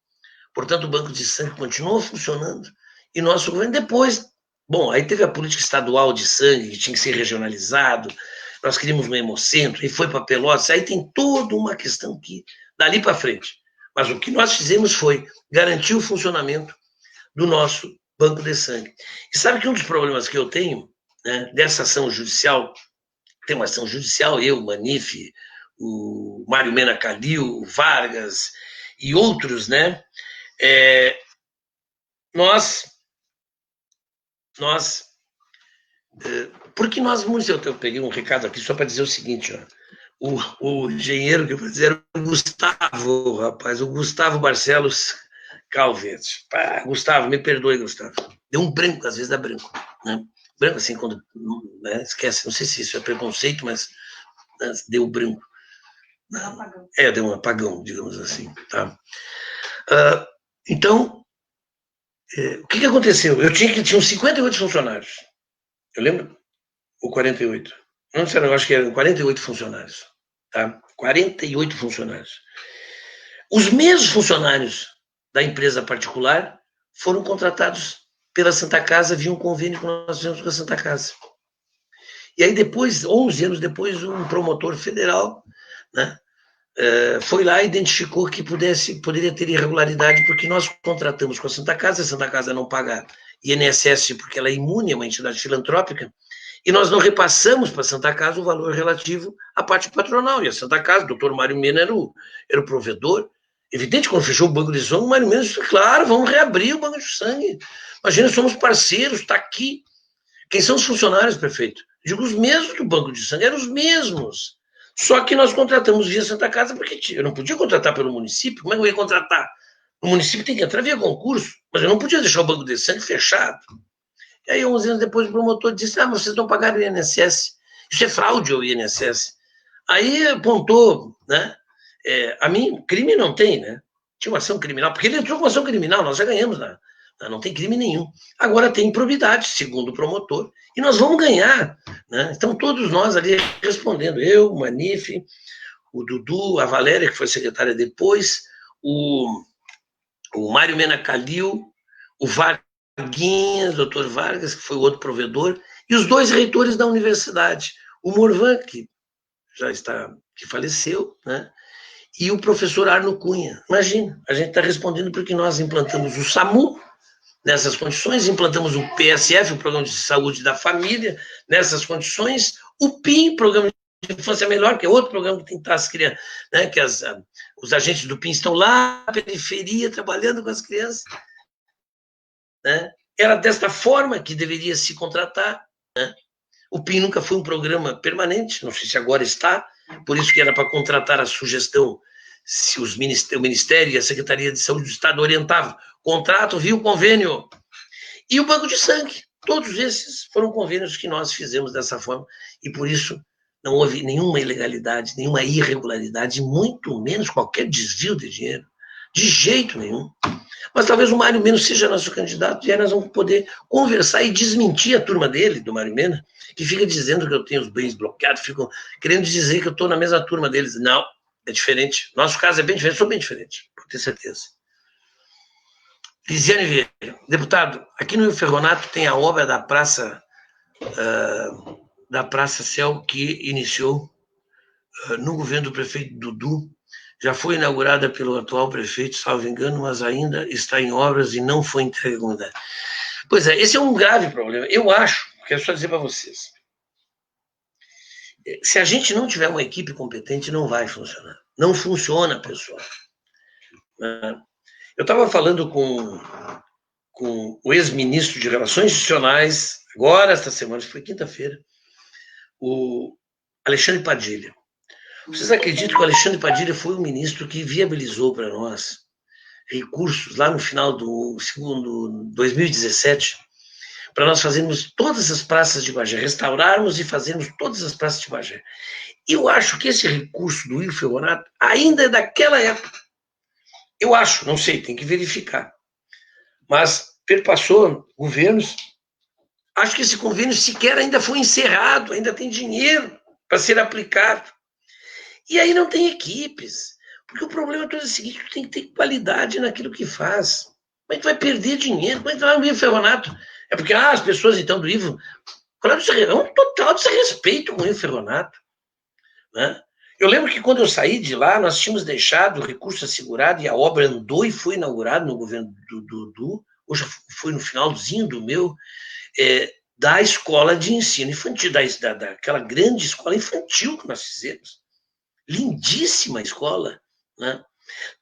Portanto, o banco de sangue continuou funcionando e nosso governo depois... Bom, aí teve a política estadual de sangue, que tinha que ser regionalizado, nós queríamos um hemocentro, e foi para Pelotas, aí tem toda uma questão que, dali para frente. Mas o que nós fizemos foi garantir o funcionamento do nosso banco de sangue. E sabe que um dos problemas que eu tenho, né, dessa ação judicial, tem uma ação judicial, eu, o Manif, o Mário Mena Calil, o Vargas e outros, né, porque nós, eu peguei um recado aqui só para dizer o seguinte, ó, o engenheiro que eu vou dizer era o Gustavo, rapaz, o Gustavo Barcelos Calvete. Gustavo, me perdoe, Gustavo. Deu um branco, às vezes dá branco, né? Branco assim, quando, né, esquece, não sei se isso é preconceito, mas, né, deu branco. Deu um apagão, digamos assim, tá? Então, o que aconteceu? Tinham 58 funcionários. Eu lembro? Ou 48. Não sei, eu acho que eram 48 funcionários. Tá? 48 funcionários. Os mesmos funcionários da empresa particular foram contratados pela Santa Casa via um convênio que nós fizemos com a Santa Casa. E aí depois, 11 anos depois, um promotor federal, né, foi lá e identificou que poderia ter irregularidade, porque nós contratamos com a Santa Casa não paga INSS porque ela é imune, é uma entidade filantrópica, e nós não repassamos para a Santa Casa o valor relativo à parte patronal. E a Santa Casa, o doutor Mário Mena era o provedor. Evidente, quando fechou o banco de sangue, o Mário Mena disse, claro, vamos reabrir o banco de sangue. Imagina, somos parceiros, está aqui. Quem são os funcionários, prefeito? Digo, os mesmos do banco de sangue, eram os mesmos. Só que nós contratamos via Santa Casa, porque eu não podia contratar pelo município. Como é que eu ia contratar? O município tem que entrar via concurso, mas eu não podia deixar o banco de sangue fechado. E aí, 11 anos depois, o promotor disse, mas vocês não pagaram o INSS. Isso é fraude, o INSS. Aí apontou, né? A mim, crime não tem, né? Tinha uma ação criminal, porque ele entrou com uma ação criminal, nós já ganhamos, né? Não tem crime nenhum. Agora tem improbidade, segundo o promotor, e nós vamos ganhar, né? Então, todos nós ali respondendo, eu, o Manif, o Dudu, a Valéria, que foi secretária depois, o Mário Mena Calil, o Varguinha, o doutor Vargas, que foi o outro provedor, e os dois reitores da universidade, o Morvan, que que faleceu, né? E o professor Arno Cunha. Imagina, a gente está respondendo porque nós implantamos o SAMU nessas condições, implantamos o PSF, o Programa de Saúde da Família, nessas condições, o PIM, Programa de Infância Melhor, que é outro programa que tem que estar as crianças, né, que os agentes do PIM estão lá na periferia, trabalhando com as crianças, né? Era desta forma que deveria se contratar, né? O PIM nunca foi um programa permanente, não sei se agora está, por isso que era para contratar a sugestão, se o Ministério e a Secretaria de Saúde do Estado orientavam, contrato, viu, convênio. E o Banco de Sangue, todos esses foram convênios que nós fizemos dessa forma, e por isso não houve nenhuma ilegalidade, nenhuma irregularidade, muito menos qualquer desvio de dinheiro, de jeito nenhum. Mas talvez o Mário Mena seja nosso candidato, e aí nós vamos poder conversar e desmentir a turma dele, do Mário Mena, que fica dizendo que eu tenho os bens bloqueados, ficam querendo dizer que eu estou na mesma turma deles. Não, é diferente. Nosso caso é bem diferente, sou bem diferente, por ter certeza. Lisiane Vieira, deputado, aqui no Rio Ferronato tem a obra da Praça Céu, que iniciou no governo do prefeito Dudu, já foi inaugurada pelo atual prefeito, salvo engano, mas ainda está em obras e não foi entregue à comunidade. Pois é, esse é um grave problema. Eu acho, quero só dizer para vocês, se a gente não tiver uma equipe competente, não vai funcionar. Não funciona, pessoal. Eu estava falando com o ex-ministro de Relações Institucionais, agora, esta semana, foi quinta-feira, o Alexandre Padilha. Vocês acreditam que o Alexandre Padilha foi o ministro que viabilizou para nós recursos lá no final do segundo 2017 para nós fazermos todas as praças de Bagé, restaurarmos e fazermos todas as praças de Bagé. Eu acho que esse recurso do Rio Ferronato ainda é daquela época. Eu acho, não sei, tem que verificar. Mas perpassou governos. Acho que esse convênio sequer ainda foi encerrado, ainda tem dinheiro para ser aplicado. E aí não tem equipes. Porque o problema todo é o seguinte, tu tem que ter qualidade naquilo que faz. Como é que tu vai perder dinheiro? Como é que tu vai no Rio Ferronato? É porque as pessoas, então, do Rio... É um total desrespeito com o Rio Ferronato. Né? Eu lembro que quando eu saí de lá, nós tínhamos deixado o recurso assegurado e a obra andou e foi inaugurada no governo do Dudu, hoje foi no finalzinho do meu, da escola de ensino infantil, daquela grande escola infantil que nós fizemos. Lindíssima escola, né?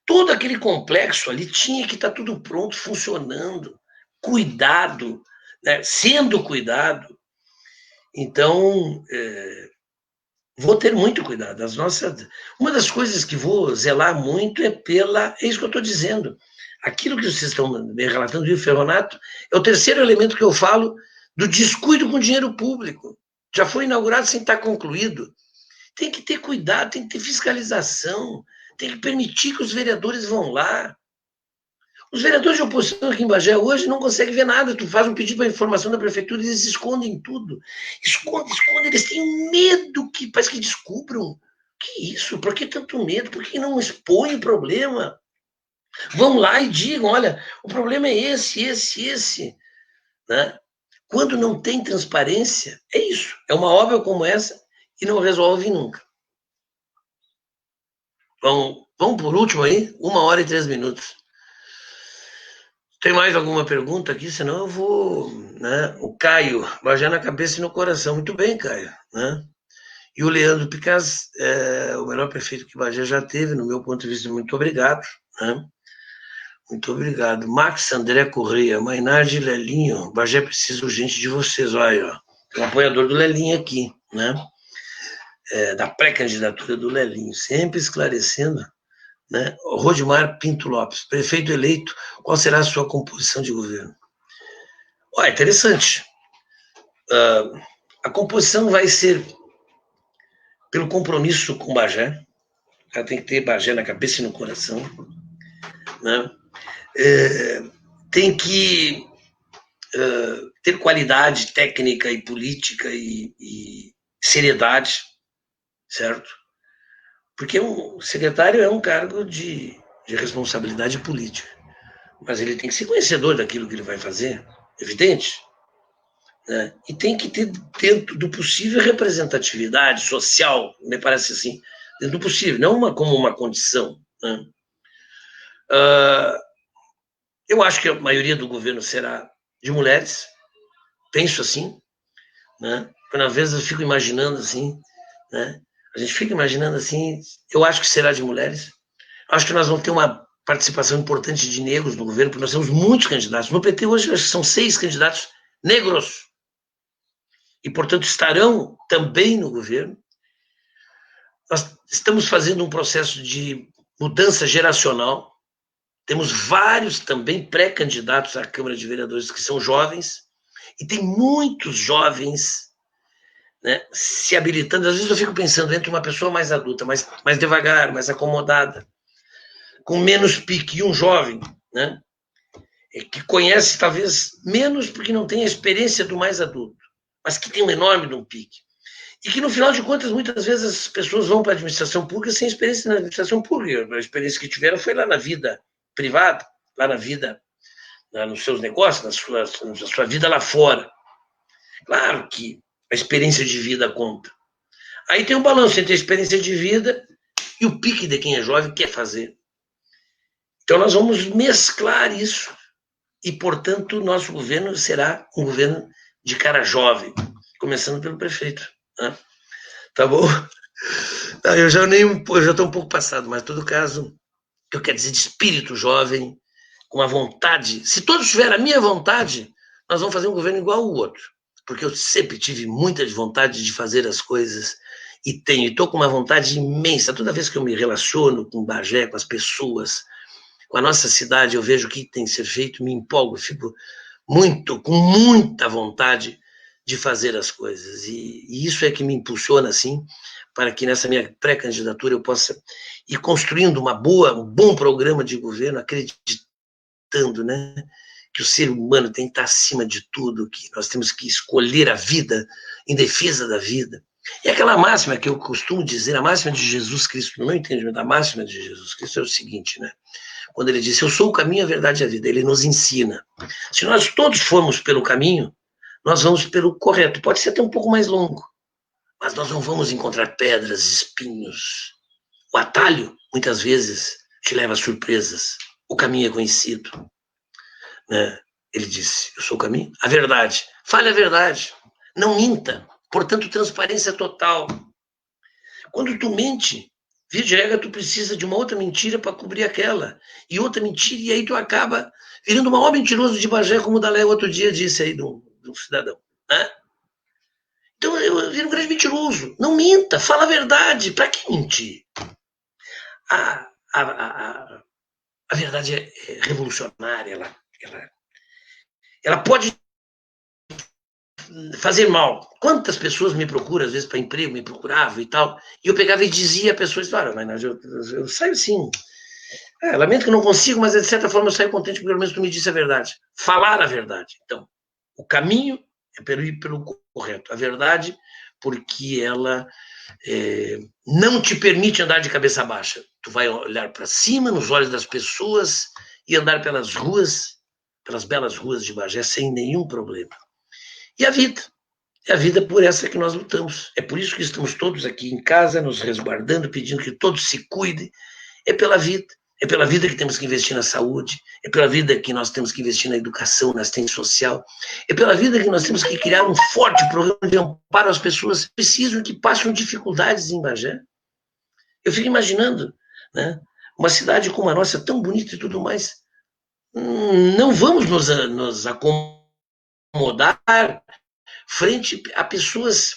Todo aquele complexo ali tinha que estar tudo pronto, funcionando, cuidado, né? Sendo cuidado. Então, vou ter muito cuidado. Uma das coisas que vou zelar muito é isso que eu estou dizendo. Aquilo que vocês estão me relatando do Rio Ferronato é o terceiro elemento que eu falo do descuido com o dinheiro público. Já foi inaugurado sem estar concluído. Tem que ter cuidado, tem que ter fiscalização, tem que permitir que os vereadores vão lá. Os vereadores de oposição aqui em Bagé hoje não conseguem ver nada. Tu faz um pedido para informação da prefeitura e eles escondem tudo. Escondem. Eles têm medo que parece que descubram. Que isso? Por que tanto medo? Por que não expõem o problema? Vão lá e digam, olha, o problema é esse. Né? Quando não tem transparência, é isso. É uma obra como essa e não resolve nunca. Vamos por último aí, 1h03. Tem mais alguma pergunta aqui? Senão eu vou... Né? O Caio, Bagé na cabeça e no coração. Muito bem, Caio. Né? E o Leandro Picaz, o melhor prefeito que Bagé já teve, no meu ponto de vista, muito obrigado. Né? Muito obrigado. Max André Correia, Mainardi Lelinho, Bagé precisa urgente de vocês. Olha, ó, tem um apoiador do Lelinho aqui, né? Da pré-candidatura do Lelinho, sempre esclarecendo. Né? Rodimar Pinto Lopes, prefeito eleito, qual será a sua composição de governo? Interessante. A composição vai ser pelo compromisso com Bagé, ela tem que ter Bagé na cabeça e no coração, né? Tem que ter qualidade técnica e política e seriedade, certo? Porque um secretário é um cargo de responsabilidade política, mas ele tem que ser conhecedor daquilo que ele vai fazer, evidente. né? E tem que ter, dentro do possível, representatividade social, me parece assim, dentro do possível, não como uma condição, né? Eu acho que a maioria do governo será de mulheres, penso assim, né? Quando às vezes eu fico imaginando assim, né? A gente fica imaginando assim, eu acho que será de mulheres. Acho que nós vamos ter uma participação importante de negros no governo, porque nós temos muitos candidatos. No PT hoje acho que são 6 candidatos negros e, portanto, estarão também no governo. Nós estamos fazendo um processo de mudança geracional. Temos vários também pré-candidatos à Câmara de Vereadores que são jovens, e tem muitos jovens, né, se habilitando. Às vezes eu fico pensando entre uma pessoa mais adulta, mais devagar, mais acomodada, com menos pique, e um jovem, né, que conhece talvez menos porque não tem a experiência do mais adulto, mas que tem um enorme pique. E que, no final de contas, muitas vezes as pessoas vão para a administração pública sem experiência na administração pública. A experiência que tiveram foi lá na vida privada, lá na vida, nos seus negócios, na sua vida lá fora. Claro que a experiência de vida conta. Aí tem um balanço entre a experiência de vida e o pique de quem é jovem quer fazer. Então nós vamos mesclar isso e, portanto, o nosso governo será um governo de cara jovem, começando pelo prefeito. Né? Tá bom? Eu já estou um pouco passado, mas em todo caso, eu quero dizer de espírito jovem, com a vontade. Se todos tiverem a minha vontade, nós vamos fazer um governo igual ao outro. Porque eu sempre tive muita vontade de fazer as coisas e estou com uma vontade imensa. Toda vez que eu me relaciono com Bagé, com as pessoas, com a nossa cidade, eu vejo o que tem que ser feito, me empolgo, fico com muita vontade de fazer as coisas. E isso é que me impulsiona, assim, para que nessa minha pré-candidatura eu possa ir construindo um bom programa de governo, acreditando, né, que o ser humano tem que estar acima de tudo, que nós temos que escolher a vida em defesa da vida. E aquela máxima que eu costumo dizer, a máxima de Jesus Cristo, no meu entendimento, a máxima de Jesus Cristo é o seguinte, né? Quando ele disse, eu sou o caminho, a verdade e a vida, ele nos ensina. Se nós todos formos pelo caminho, nós vamos pelo correto. Pode ser até um pouco mais longo, mas nós não vamos encontrar pedras, espinhos. O atalho, muitas vezes, te leva a surpresas. O caminho é conhecido. Né? Ele disse, eu sou o caminho, a verdade. Fale a verdade. Não minta. Portanto, transparência total. Quando tu mente, via de regra, tu precisa de uma outra mentira para cobrir aquela. E outra mentira, e aí tu acaba virando o maior mentiroso de Bagé, como o Dalé outro dia disse aí do cidadão. Né? Então eu viro um grande mentiroso. Não minta, fala a verdade. Para que mentir? A verdade é revolucionária. Ela pode fazer mal. Quantas pessoas me procuram, às vezes, para emprego, me procuravam e tal, e eu pegava e dizia à pessoa, olha, mas eu saio assim. Lamento que eu não consigo, mas de certa forma eu saio contente porque pelo menos tu me disse a verdade. Falar a verdade. Então, o caminho é pelo correto. A verdade, porque ela não te permite andar de cabeça baixa. Tu vai olhar para cima, nos olhos das pessoas, e andar pelas ruas, pelas belas ruas de Bagé, sem nenhum problema. E a vida. É a vida por essa que nós lutamos. É por isso que estamos todos aqui em casa, nos resguardando, pedindo que todos se cuidem. É pela vida. É pela vida que temos que investir na saúde, é pela vida que nós temos que investir na educação, na assistência social, é pela vida que nós temos que criar um forte programa de amparo às pessoas que precisam, que passam dificuldades em Bagé. Eu fico imaginando, né, uma cidade como a nossa, tão bonita e tudo mais, não vamos nos acomodar frente a pessoas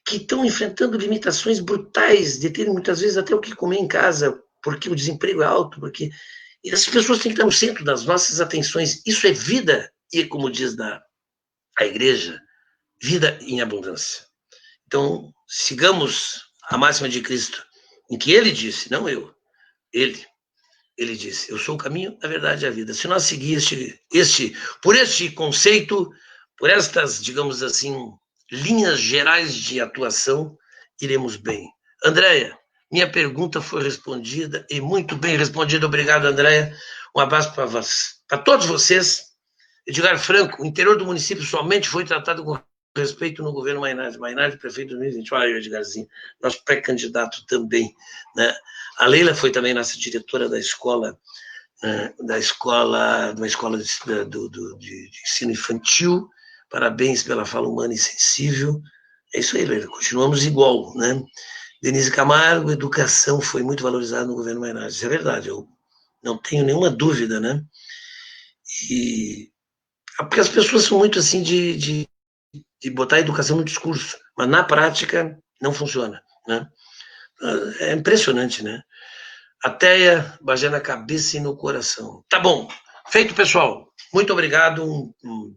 que estão enfrentando limitações brutais, de terem muitas vezes até o que comer em casa, porque o desemprego é alto, porque e essas pessoas têm que estar no centro das nossas atenções. Isso é vida, e como diz a igreja, vida em abundância. Então, sigamos a máxima de Cristo, em que ele disse, não eu, ele disse, eu sou o caminho, a verdade e a vida. Se nós seguir por este conceito, por estas, digamos assim, linhas gerais de atuação, iremos bem. Andréia, minha pergunta foi respondida e muito bem respondida. Obrigado, Andréia. Um abraço para todos vocês. Edgar Franco, o interior do município somente foi tratado com respeito no governo Mainardi. Mainardi, prefeito de 2020. Olha aí o Edgarzinho, nosso pré-candidato também. Né? A Leila foi também nossa diretora da escola, de uma escola de ensino infantil. Parabéns pela fala humana e sensível. É isso aí, Leila, continuamos igual, né? Denise Camargo, educação foi muito valorizada no governo Mainardi. Isso é verdade, eu não tenho nenhuma dúvida, né? E porque as pessoas são muito assim de botar a educação no discurso, mas na prática não funciona, né? É impressionante, né? Até Bagé na cabeça e no coração. Tá bom, feito, pessoal. Muito obrigado, um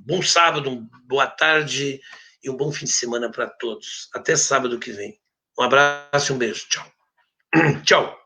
bom sábado, uma boa tarde e um bom fim de semana para todos. Até sábado que vem. Um abraço e um beijo. Tchau. Tchau.